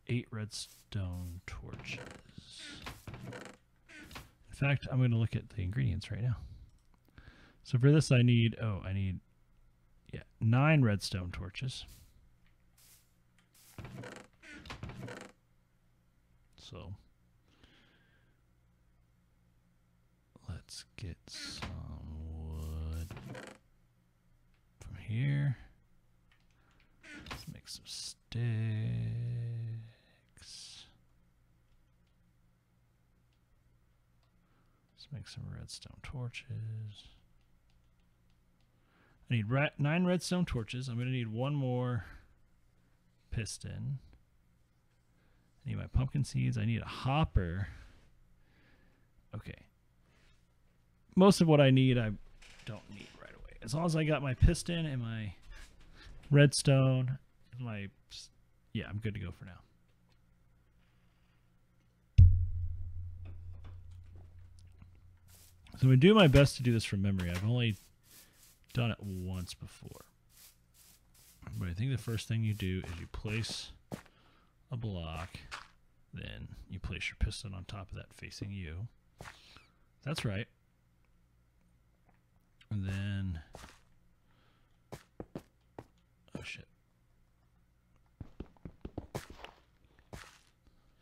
S1: 8 redstone torches. In fact, I'm going to look at the ingredients right now. So for this I need, I need 9 redstone torches. So let's get some wood from here. Let's make some sticks. Let's make some redstone torches. I need 9 redstone torches. I'm going to need 1 more piston. I need my pumpkin seeds. I need a hopper. Okay. Most of what I need, I don't need right away. As long as I got my piston and my redstone, and my, yeah, I'm good to go for now. So I'm going to do my best to do this from memory. I've only done it once before. But I think the first thing you do is you place a block, then you place your piston on top of that facing you. That's right. And then, oh shit.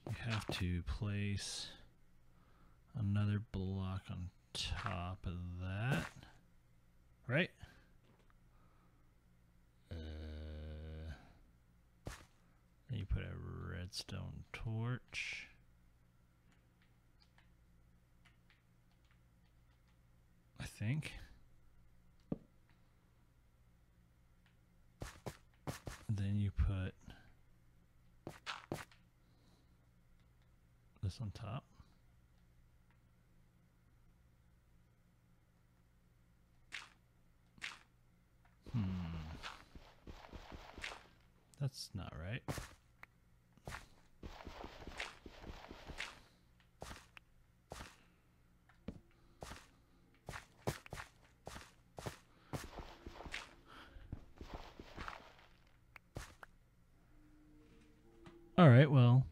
S1: You have to place another block on top of that, right? Then you put a redstone torch. I think. Then you put this on top. That's not right. All right, well,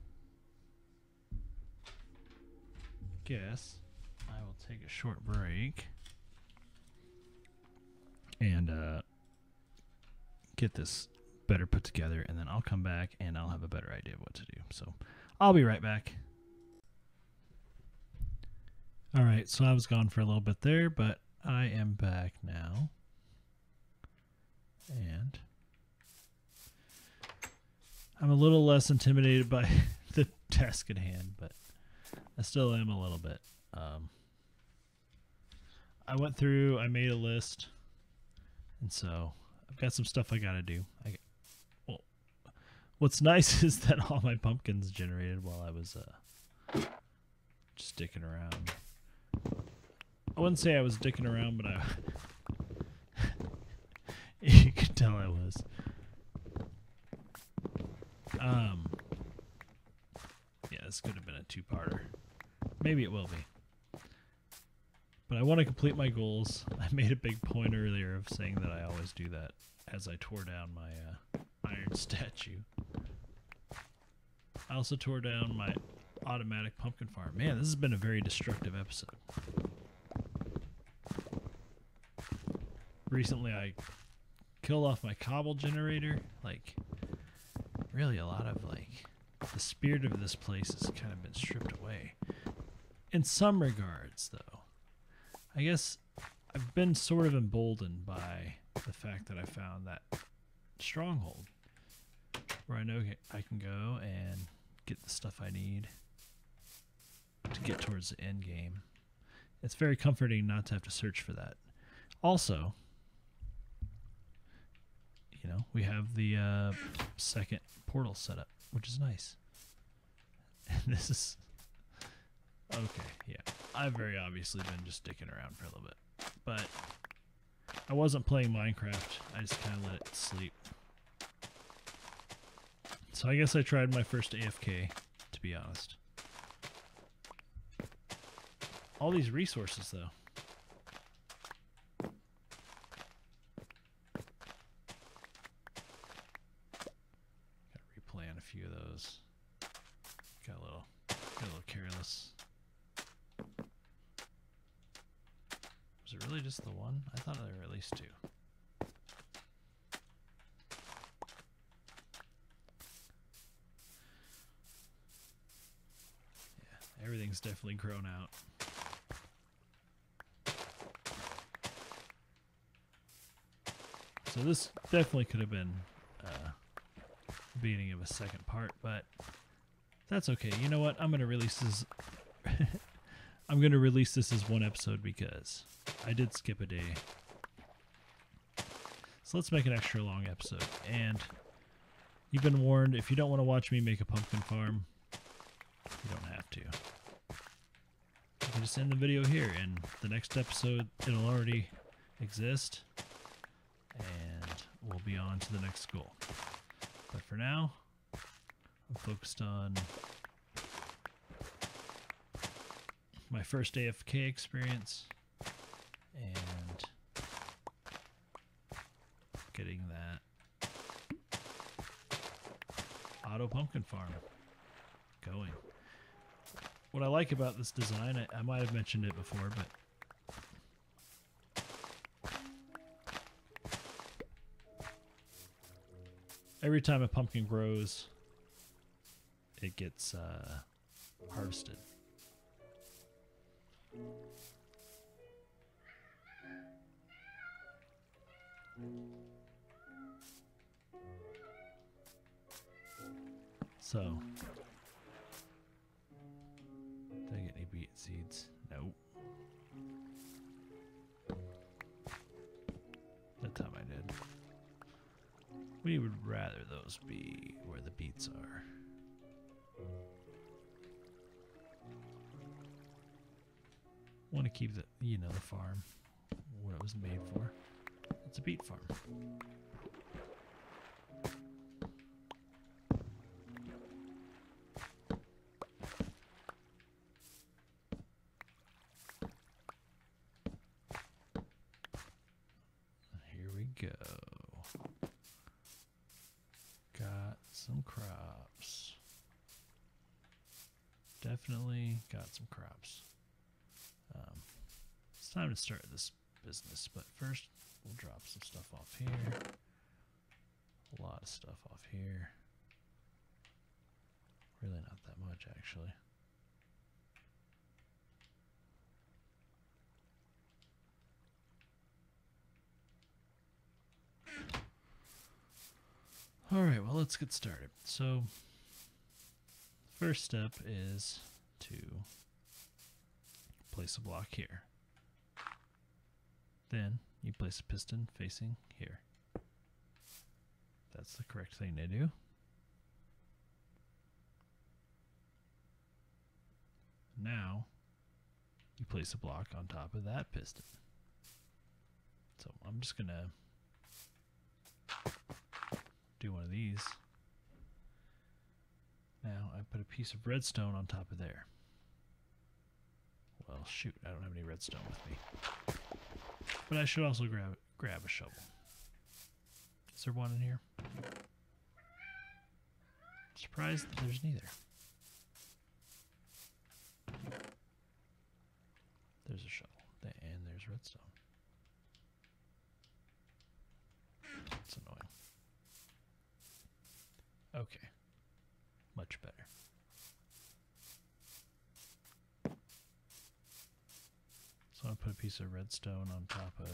S1: guess I will take a short break and get this better put together, and then I'll come back and I'll have a better idea of what to do. So I'll be right back. All right, so I was gone for a little bit there, but I am back now. And I'm a little less intimidated by the task at hand, but I still am a little bit. I went through, I made a list, and so I've got some stuff I gotta do. Well, what's nice is that all my pumpkins generated while I was just dicking around. I wouldn't say I was dicking around, but you could tell I was. Yeah, this could have been a 2-parter. Maybe it will be. But I want to complete my goals. I made a big point earlier of saying that I always do that as I tore down my iron statue. I also tore down my automatic pumpkin farm. Man, this has been a very destructive episode. Recently, I killed off my cobble generator. Like, really a lot of, like, the spirit of this place has kind of been stripped away. In some regards, though, I guess I've been sort of emboldened by the fact that I found that stronghold where I know I can go and get the stuff I need to get towards the end game. It's very comforting not to have to search for that. Also, you know, we have the second portal set up, which is nice. And this is okay. Yeah, I've very obviously been just dicking around for a little bit, but I wasn't playing Minecraft. I just kind of let it sleep. So I guess I tried my first AFK, to be honest. All these resources, though. Gotta replant a few of those. Got a little careless. Was it really just the one? I thought there were at least two. Yeah, everything's definitely grown out. So this definitely could have been the beginning of a second part, but that's okay. You know what? I'm gonna release this. I'm gonna release this as one episode because I did skip a day. So let's make an extra long episode. And you've been warned, if you don't want to watch me make a pumpkin farm, you don't have to. You can just end the video here, and the next episode, it'll already exist, and we'll be on to the next goal. But for now, I'm focused on my first AFK experience and getting that auto pumpkin farm going. What I like about this design, I might have mentioned it before, but every time a pumpkin grows, it gets harvested. So, did I get any beet seeds? Nope. That time I did. We would rather those be where the beets are. Want to keep the, you know, the farm, what it was made for. It's a beet farm. Here we go. Got some crops. Definitely got some crops. It's time to start this business, but first we'll drop some stuff off here. A lot of stuff off here. Really not that much, actually. Alright, well, let's get started. So, first step is to place a block here. Then you place a piston facing here. That's the correct thing to do. Now you place a block on top of that piston. So I'm just gonna do one of these. Now I put a piece of redstone on top of there. Well, shoot, I don't have any redstone with me. But I should also grab a shovel. Is there one in here? Surprised that there's neither. redstone. That's annoying. Okay. Much better. So I'll put a piece of redstone on top of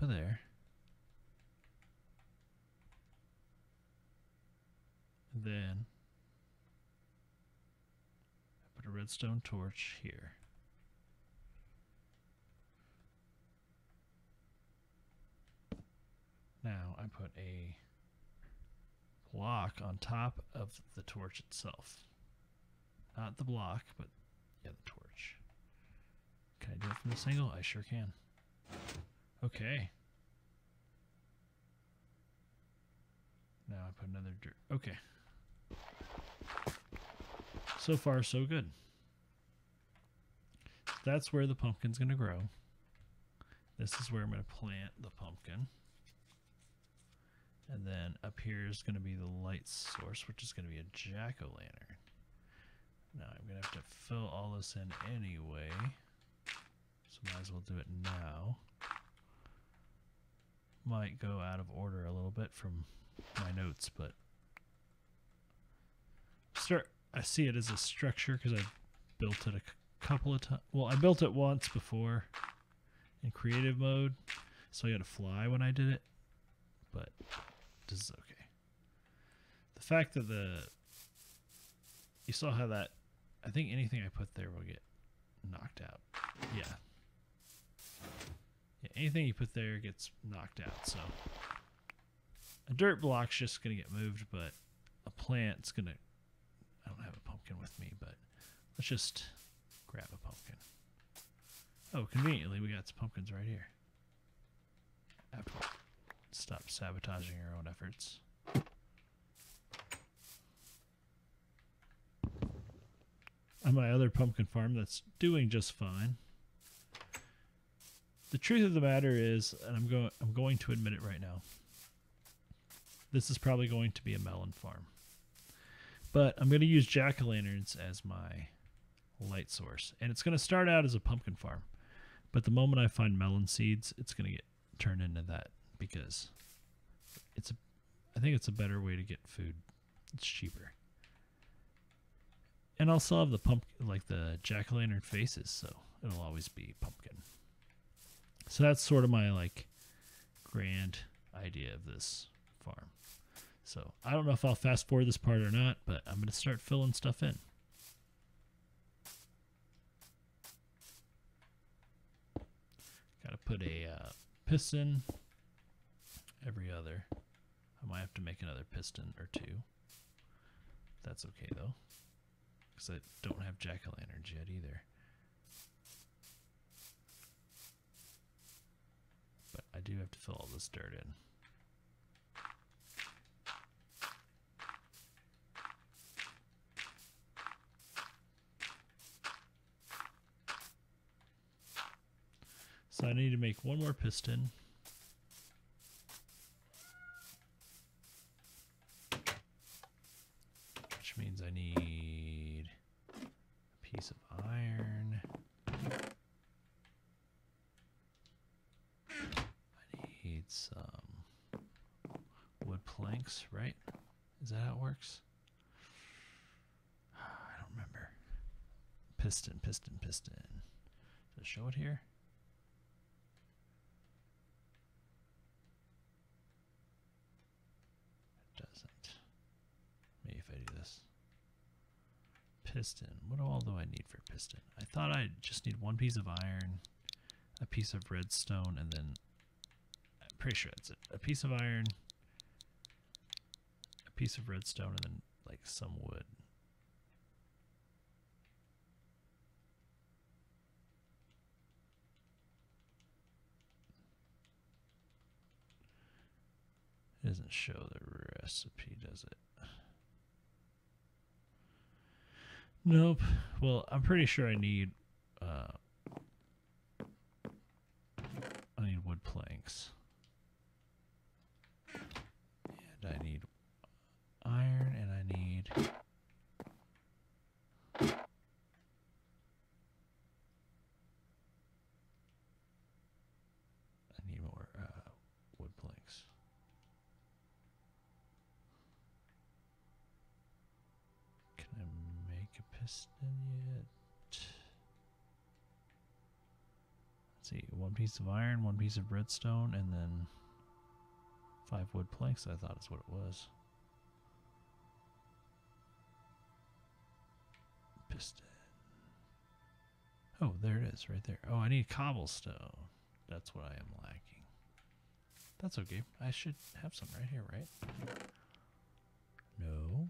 S1: there. And then I put a redstone torch here. Now I put a block on top of the torch itself. Not the block, but yeah, the torch. Can I do it from this angle? I sure can. Okay. Now I put another dirt. Okay. So far, so good. That's where the pumpkin's going to grow. This is where I'm going to plant the pumpkin. And then up here is going to be the light source, which is going to be a jack-o'-lantern. Now I'm going to have to fill all this in anyway. So might as well do it now. Might go out of order a little bit from my notes, but I see it as a structure because I've built it a couple of times. Well, I built it once before in creative mode, so I got to fly when I did it, but this is okay. The fact that you saw how that, I think anything I put there will get knocked out. Yeah. Yeah, anything you put there gets knocked out, so a dirt block's just going to get moved, but a plant's going to, I don't have a pumpkin with me, but let's just grab a pumpkin. Oh, conveniently, we got some pumpkins right here. After we stop sabotaging our own efforts. On my other pumpkin farm that's doing just fine. The truth of the matter is, and I'm going to admit it right now, this is probably going to be a melon farm. But I'm going to use jack-o'-lanterns as my light source. And it's going to start out as a pumpkin farm. But the moment I find melon seeds, it's going to get turned into that because I think it's a better way to get food. It's cheaper. And I'll still have the jack-o'-lantern faces, so it'll always be pumpkin. So that's sort of my grand idea of this farm. So I don't know if I'll fast forward this part or not, but I'm going to start filling stuff in. Got to put a piston every other. I might have to make another piston or two. That's okay though, because I don't have jack-o'-lanterns yet either. But I do have to fill all this dirt in. So I need to make one more piston. Which means I need a piece of iron. I need some wood planks, right? Is that how it works? I don't remember. Piston. Does it show it here? Piston. What all do I need for piston? I thought I just need one piece of iron, a piece of redstone, and then I'm pretty sure that's it. A piece of iron, a piece of redstone, and then some wood. It doesn't show the recipe, does it? Nope. Well, I'm pretty sure I need wood planks. And I need iron, and I need piston yet. Let's see, 1 piece of iron, 1 piece of redstone, and then 5 wood planks, I thought is what it was. Piston. Oh, there it is, right there. Oh, I need cobblestone. That's what I am lacking. That's okay. I should have some right here, right? No.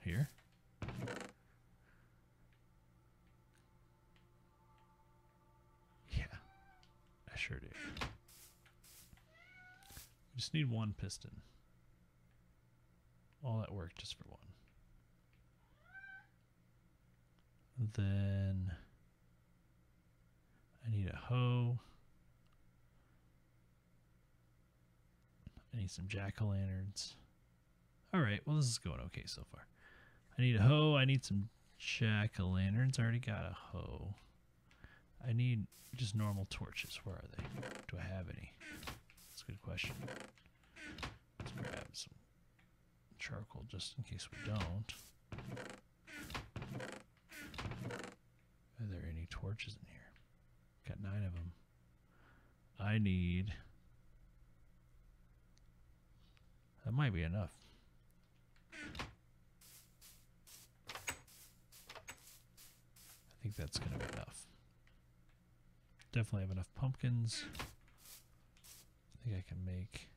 S1: Here. Yeah, I sure do. Just need 1 piston. All that work just for 1. Then I need a hoe. I need some jack-o'-lanterns. Alright, well this is going okay so far. I need a hoe, I need some jack-o'-lanterns. I already got a hoe. I need just normal torches. Where are they? Do I have any? That's a good question. Let's grab some charcoal just in case we don't. Are there any torches in here? Got 9 of them. I need... That might be enough. I think that's going to be enough. Definitely have enough pumpkins. I think I can make...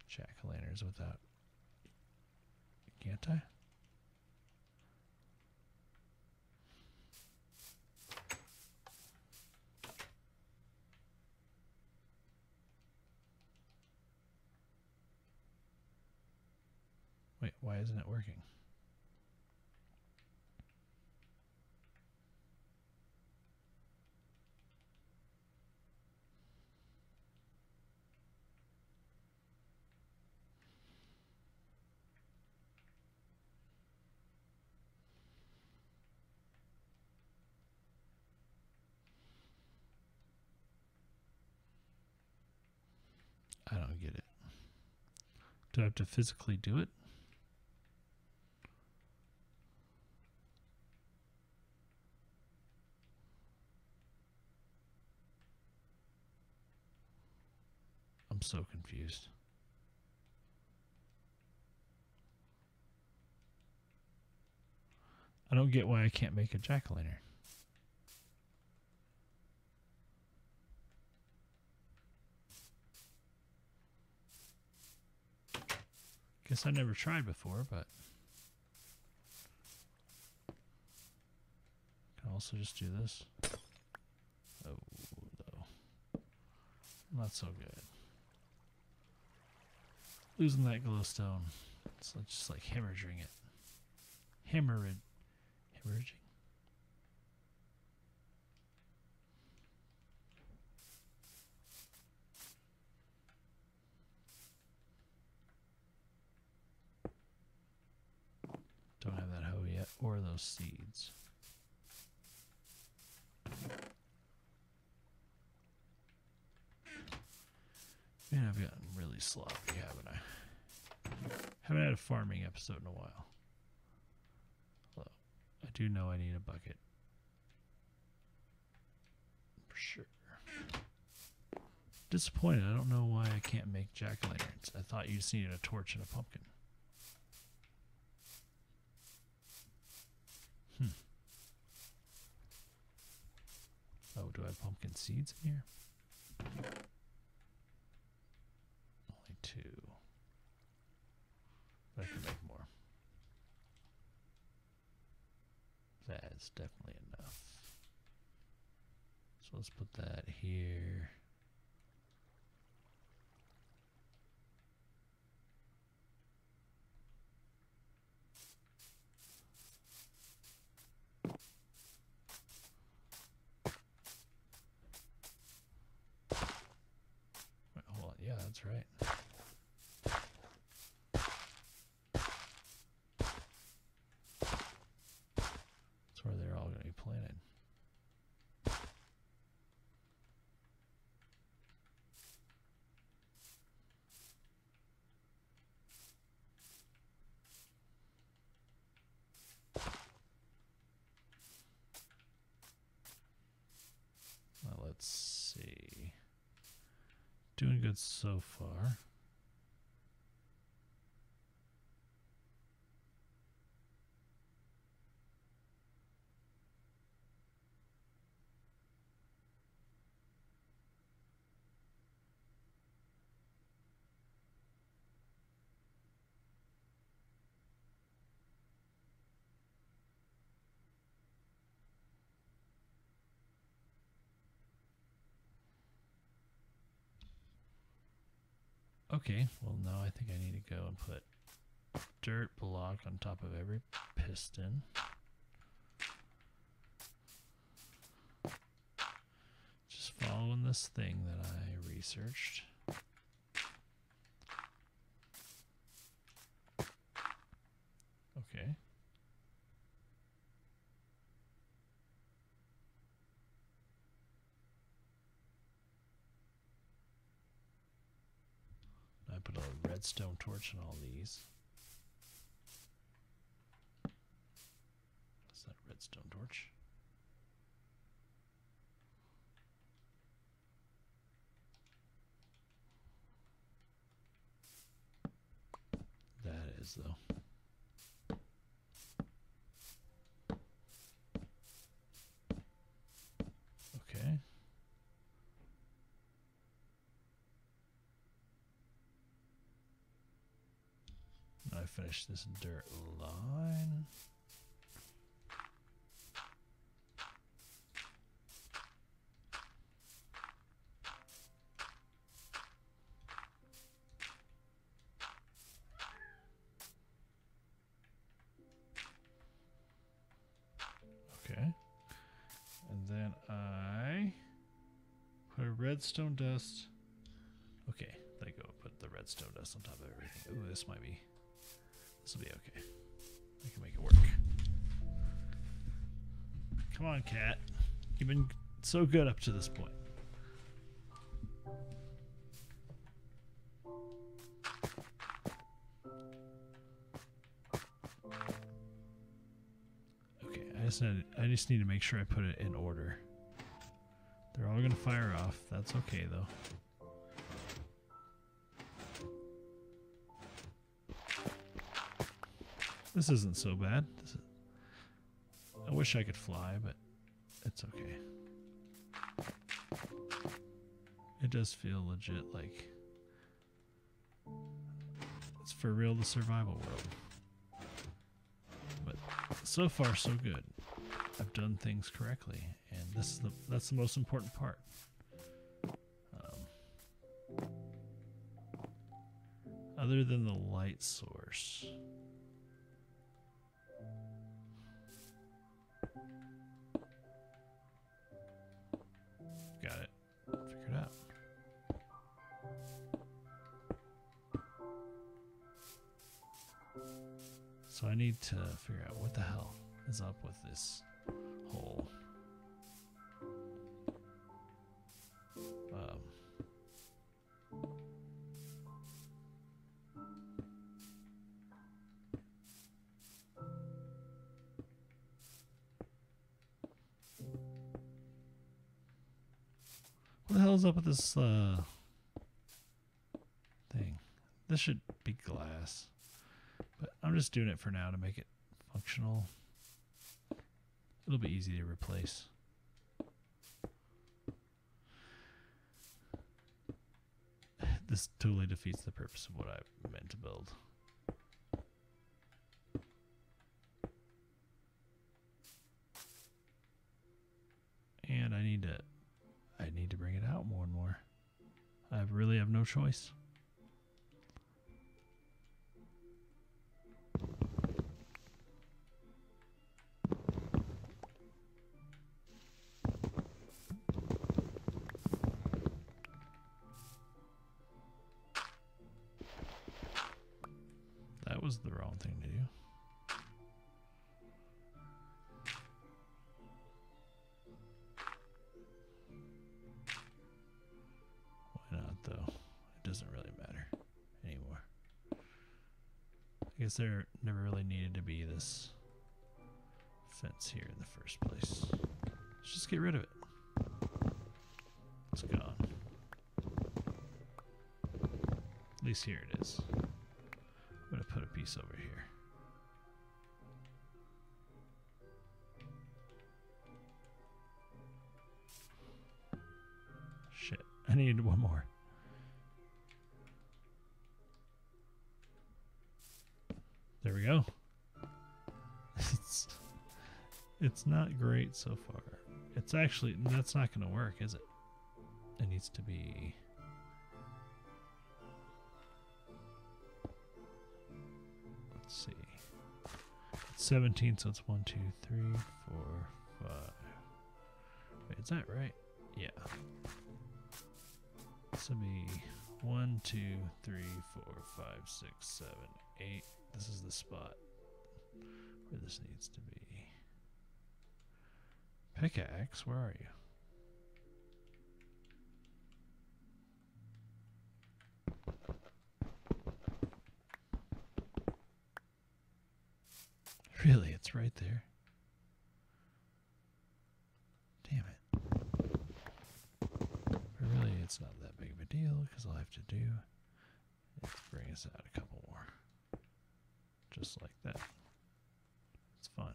S1: jack-o'-lanterns without... Can't I? Wait, why isn't it working? I don't get it. Do I have to physically do it? I'm so confused. I don't get why I can't make a jack-o'-lantern. Guess I never tried before, but can also just do this. Oh, though. Not so good. Losing that glowstone. It's just like hemorrhaging it. Hemorrhaging. Don't have that hoe yet, or those seeds. Man, I've gotten really sloppy, haven't I? Haven't had a farming episode in a while. Although, I do know I need a bucket. For sure. Disappointed, I don't know why I can't make jack-o'-lanterns. I thought you just needed a torch and a pumpkin. Oh, do I have pumpkin seeds in here? Only 2. But I can make more. That is definitely enough. So let's put that here. Yeah, that's right. That's where they're all going to be planted. Doing good so far. Okay, well now I think I need to go and put dirt block on top of every piston. Just following this thing that I researched. Okay. I put a redstone torch on all these. What's that redstone torch? That is, though. Okay. Now I finish this dirt line. Okay. And then I put a redstone dust. Okay, there you go. Put the redstone dust on top of everything. Ooh, this will be okay. I can make it work. Come on, cat. You've been so good up to this point. Okay, I just need to make sure I put it in order. They're all gonna fire off. That's okay though. This isn't so bad. I wish I could fly, but it's okay. It does feel legit like it's for real the survival world. But so far so good. I've done things correctly, and that's the most important part. Other than the light source. Got it. Figured out. So I need to figure out what the hell is up with this hole. What the hell is up with this thing? This should be glass, but I'm just doing it for now to make it functional. It'll be easy to replace. This totally defeats the purpose of what I meant to build. And I need to bring it out more and more. I really have no choice. That was the wrong thing to do. Why not, though? It doesn't really matter anymore. I guess there never really needed to be this fence here in the first place. Let's just get rid of it. It's gone. least here it is. I'm going to put a piece over here. Shit, I need one more. There we go. It's not great so far. It's actually, that's not going to work, is it? It needs to be... Let's see. It's 17, so it's 1, 2, 3, 4, 5. Wait, is that right? Yeah. This will be 1, 2, 3, 4, 5, 6, 7, 8. This is the spot where this needs to be. Pickaxe, where are you? Really, it's right there. Damn it. But really, it's not that big of a deal because all I have to do is bring us out a couple more. Just like that. It's fun.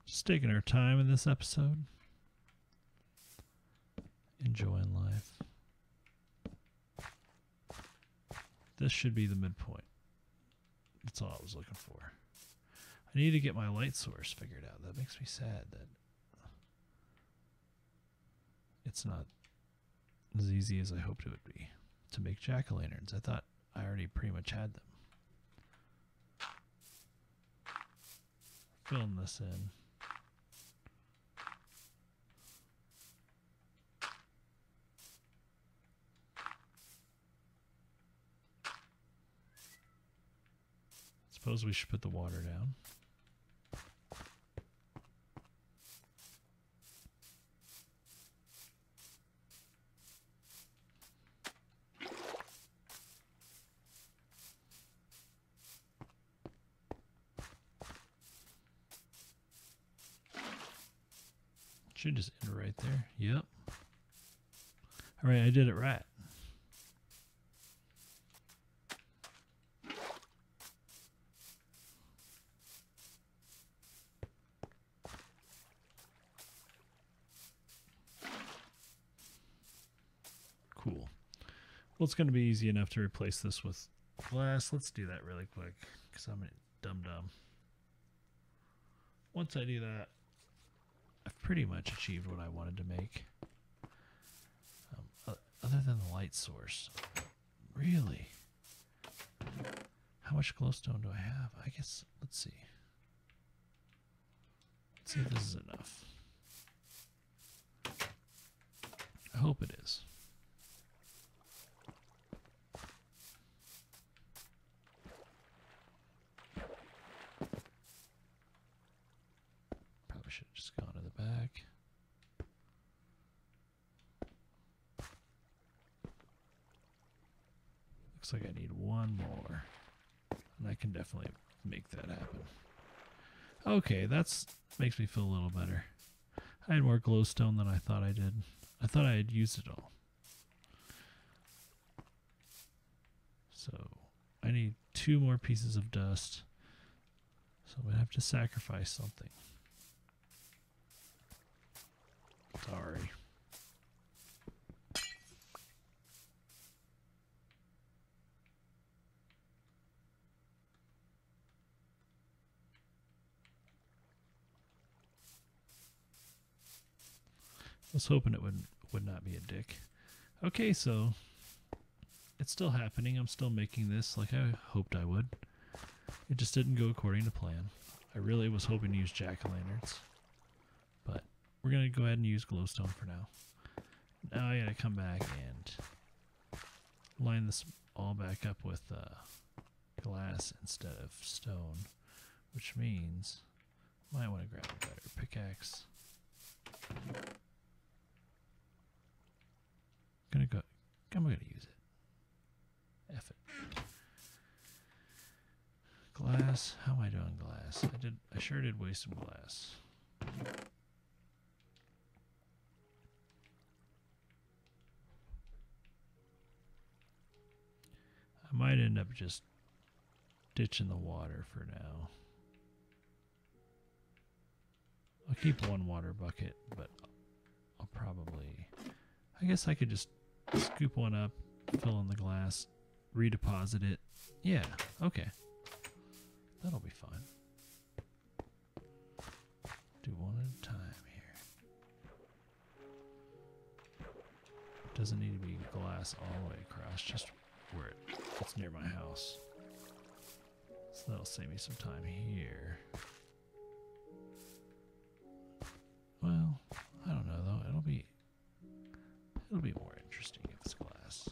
S1: Just taking our time in this episode. Enjoying life. This should be the midpoint. That's all I was looking for. I need to get my light source figured out. That makes me sad that it's not as easy as I hoped it would be to make jack-o'-lanterns. I thought I already pretty much had them. Filling this in. Suppose we should put the water down. Should just end right there. Yep. All right, I did it right. Cool. Well, it's going to be easy enough to replace this with glass. Let's do that really quick because I'm a dum-dum. Once I do that, I've pretty much achieved what I wanted to make. Other than the light source. Really? How much glowstone do I have? I guess, let's see. Let's see if this is enough. I hope it is. Probably should have just gone to the back. Looks like I need one more. And I can definitely make that happen. Okay, that's makes me feel a little better. I had more glowstone than I thought I did. I thought I had used it all. So I need 2 more pieces of dust. So I'm going to have to sacrifice something. Sorry. I was hoping it would not be a dick. Okay, so it's still happening. I'm still making this like I hoped I would. It just didn't go according to plan. I really was hoping to use jack-o'-lanterns. But we're going to go ahead and use glowstone for now. Now I got to come back and line this all back up with glass instead of stone. Which means I might want to grab a better pickaxe. I'm gonna use it. F it. Glass. How am I doing glass? I sure did waste some glass. I might end up just ditching the water for now. I'll keep one water bucket, but I'll probably... I guess I could just scoop one up, fill in the glass, redeposit it. Yeah, okay. That'll be fine. Do one at a time here. Doesn't need to be glass all the way across, just where it's near my house. So that'll save me some time here. Well, I don't know though. It'll be more interesting if it's glass.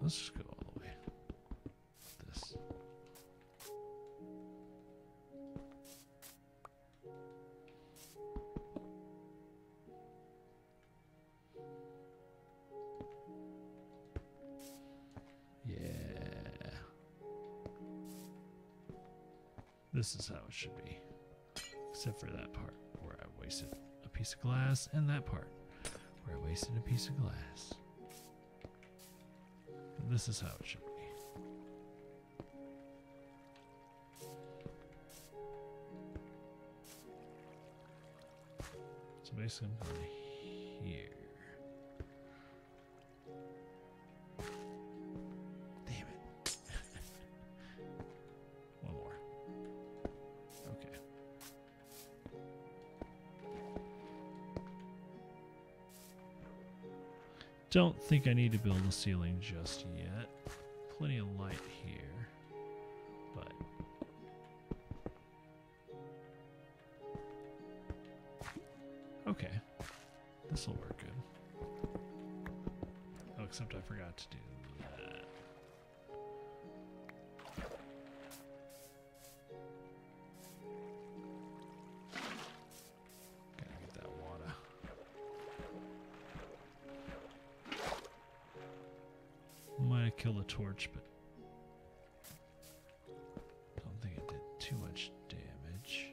S1: Let's just go all the way. This. Yeah. This is how it should be. Except for that part where I wasted a piece of glass, and that part where I wasted a piece of glass. This is how it should be. So basically I'm going here. Damn it. One more. Okay. Don't think I need to build a ceiling just yet. Plenty of light here, but okay, this will work good. Oh, except I forgot to do that. Gotta get that water. Might have killed a torch, but don't think it did too much damage.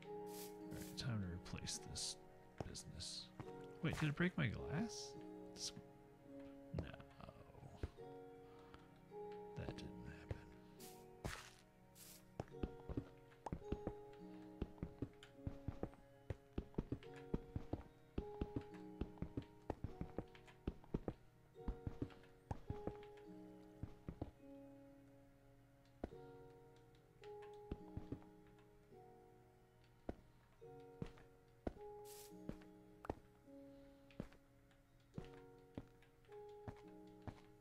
S1: Alright, time to replace this business. Wait, did it break my glass? No. That didn't happen.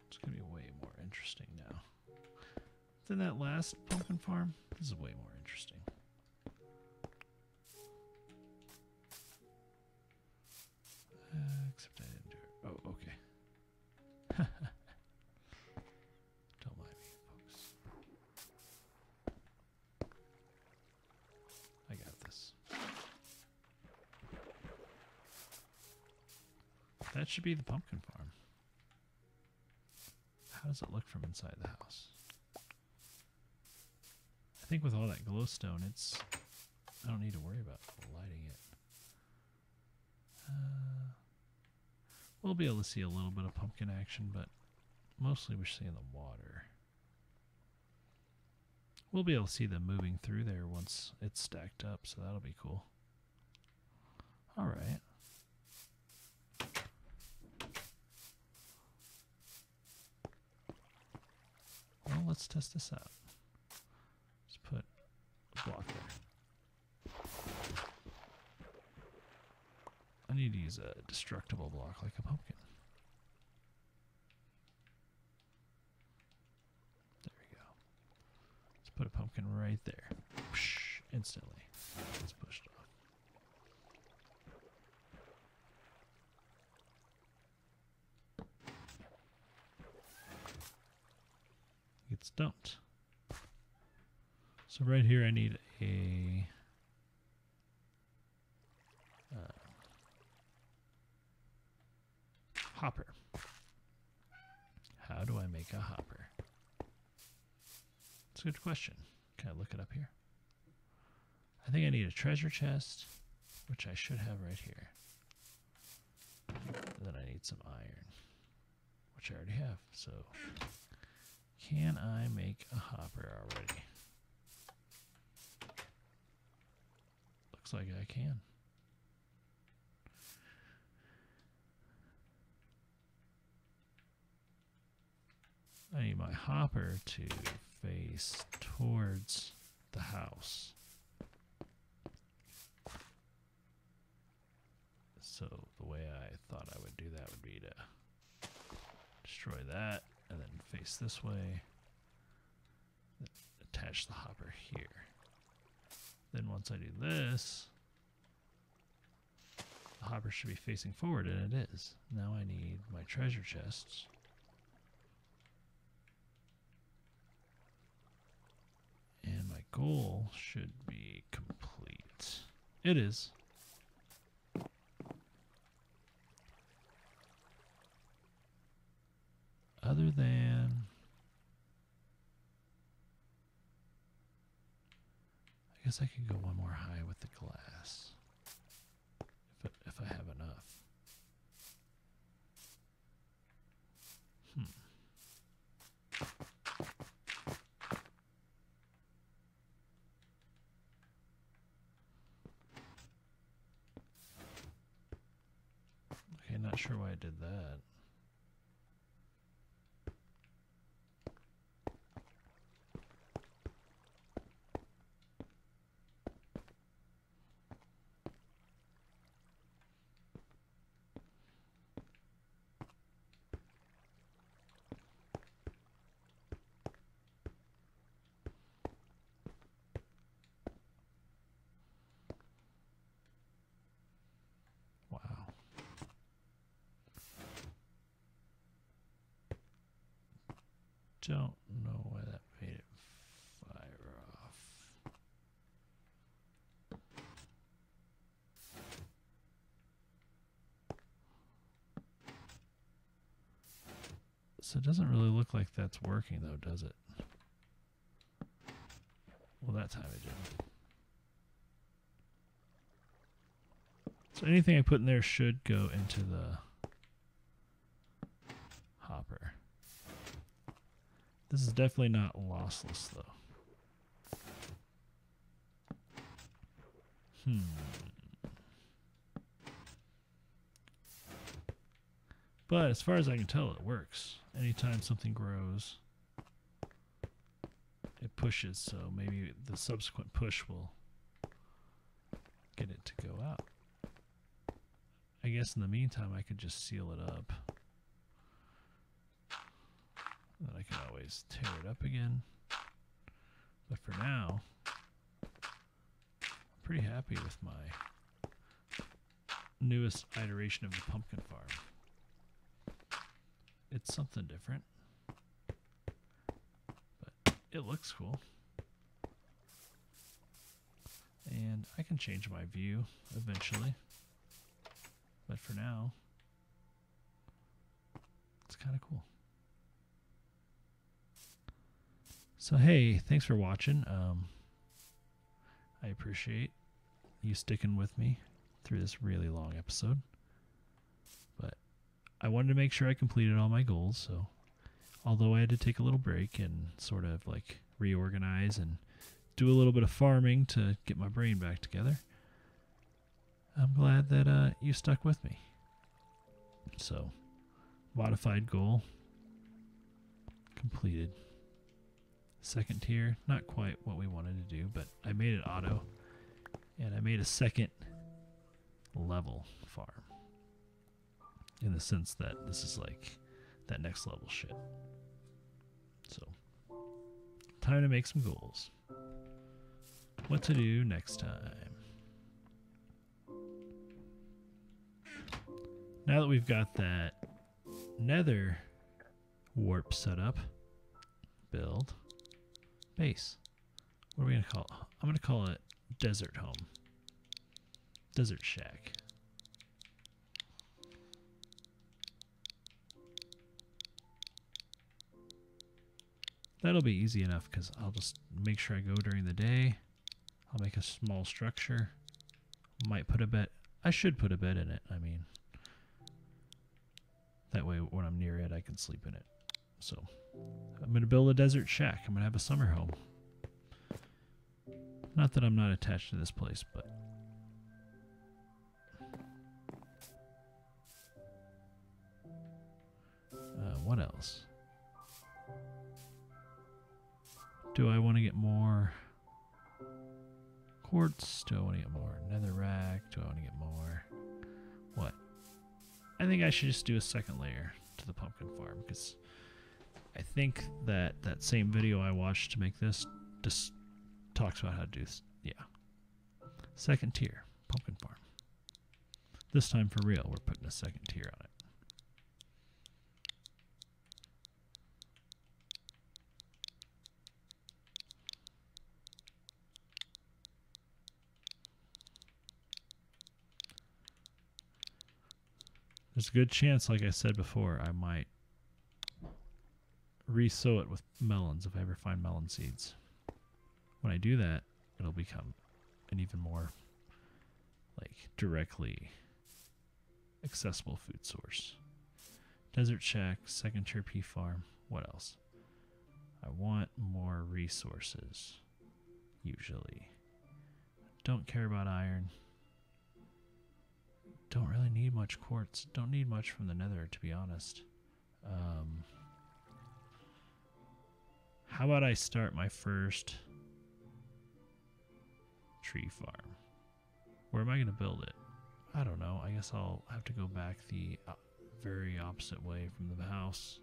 S1: It's going to be way more interesting now. Than that last pumpkin farm, this is way more interesting. Except I didn't do it. Oh, okay. Don't mind me, folks. I got this. That should be the pumpkin farm. How does it look from inside the house? I think with all that glowstone, I don't need to worry about lighting it. We'll be able to see a little bit of pumpkin action, but mostly we're seeing the water. We'll be able to see them moving through there once it's stacked up, so that'll be cool. All right. Well, let's test this out. Let's put a block there. I need to use a destructible block like a pumpkin. There we go. Let's put a pumpkin right there. Whoosh, instantly. It's pushed off. Gets dumped. So right here I need a Hopper. How do I make a hopper? It's a good question. Can I look it up here? I think I need a treasure chest, which I should have right here. And then I need some iron, which I already have. So, can I make a hopper already? Looks like I can. I need my hopper to face towards the house. So the way I thought I would do that would be to destroy that and then face this way. Attach the hopper here. Then once I do this, the hopper should be facing forward, and it is. Now I need my treasure chests. And my goal should be complete. It is. Other than... I guess I could go one more high with the glass. If I have enough. Okay, not sure why I did that. Don't know why that made it fire off. So it doesn't really look like that's working though, does it? Well, that time it didn't. So anything I put in there should go into the hopper. This is definitely not lossless, though. But as far as I can tell, it works. Anytime something grows, it pushes, so maybe the subsequent push will get it to go out. I guess in the meantime, I could just seal it up. Then I can always tear it up again. But for now, I'm pretty happy with my newest iteration of the pumpkin farm. It's something different, but it looks cool. And I can change my view eventually. But for now, it's kind of cool. So hey, thanks for watching. I appreciate you sticking with me through this really long episode. But I wanted to make sure I completed all my goals, so although I had to take a little break and sort of like reorganize and do a little bit of farming to get my brain back together, I'm glad that you stuck with me. So, modified goal completed. Second tier, not quite what we wanted to do, but I made it auto, and I made a second level farm, in the sense that this is like that next level shit. So, time to make some goals. What to do next time. Now that we've got that nether warp set up, build, base. What are we going to call it? I'm going to call it Desert Home. Desert Shack. That'll be easy enough because I'll just make sure I go during the day. I'll make a small structure. Might put a bed. I should put a bed in it. I mean, that way when I'm near it, I can sleep in it. So I'm going to build a desert shack. I'm going to have a summer home. Not that I'm not attached to this place, but what else? Do I want to get more quartz? Do I want to get more netherrack? Do I want to get more what? I think I should just do a second layer to the pumpkin farm because I think that that same video I watched to make this just talks about how to do this. Yeah. Second tier, pumpkin farm. This time for real, we're putting a second tier on it. There's a good chance, like I said before, I might re-sow it with melons if I ever find melon seeds. When I do that, it'll become an even more like directly accessible food source. Desert shack, second tier pea farm. What else? I want more resources. Usually. Don't care about iron. Don't really need much quartz. Don't need much from the nether, to be honest. How about I start my first tree farm? Where am I going to build it? I don't know. I guess I'll have to go back the very opposite way from the house.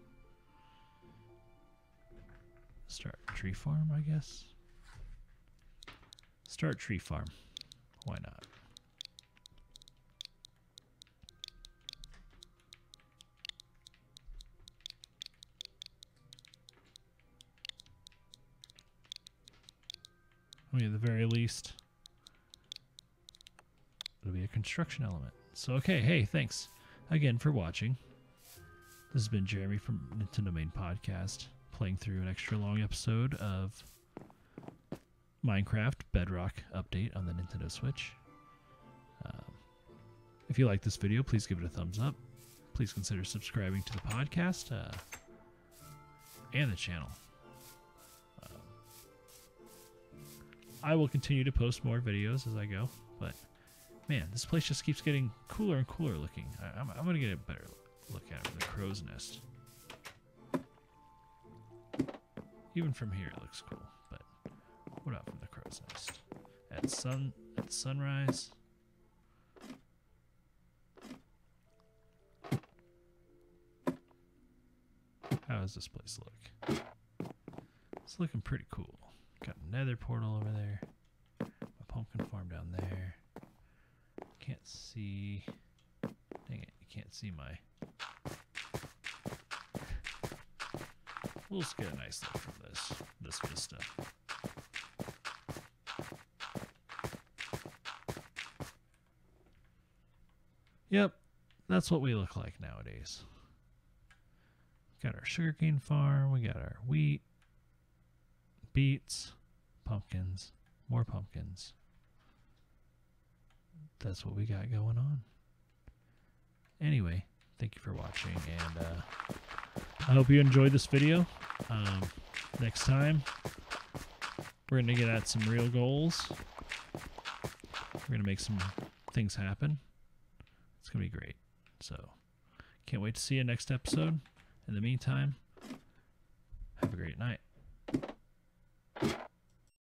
S1: Start tree farm, I guess. Start tree farm. Why not? I mean, at the very least, it'll be a construction element. So, okay, hey, thanks again for watching. This has been Jeremy from NintenDomain Podcast, playing through an extra long episode of Minecraft Bedrock update on the Nintendo Switch. If you like this video, please give it a thumbs up. Please consider subscribing to the podcast and the channel. I will continue to post more videos as I go, but man, this place just keeps getting cooler and cooler looking. I'm going to get a better look at it with the crow's nest. Even from here it looks cool, but what about from the crow's nest? At sunrise. How does this place look? It's looking pretty cool. Got a nether portal over there. My pumpkin farm down there. Can't see. Dang it, you can't see my. We'll just get a nice look from this vista. Yep, that's what we look like nowadays. Got our sugarcane farm, we got our wheat, beets, pumpkins, more pumpkins. That's what we got going on. Anyway, thank you for watching, and I hope you enjoyed this video. Next time, we're going to get at some real goals. We're going to make some things happen. It's going to be great. So, can't wait to see you next episode. In the meantime, have a great night.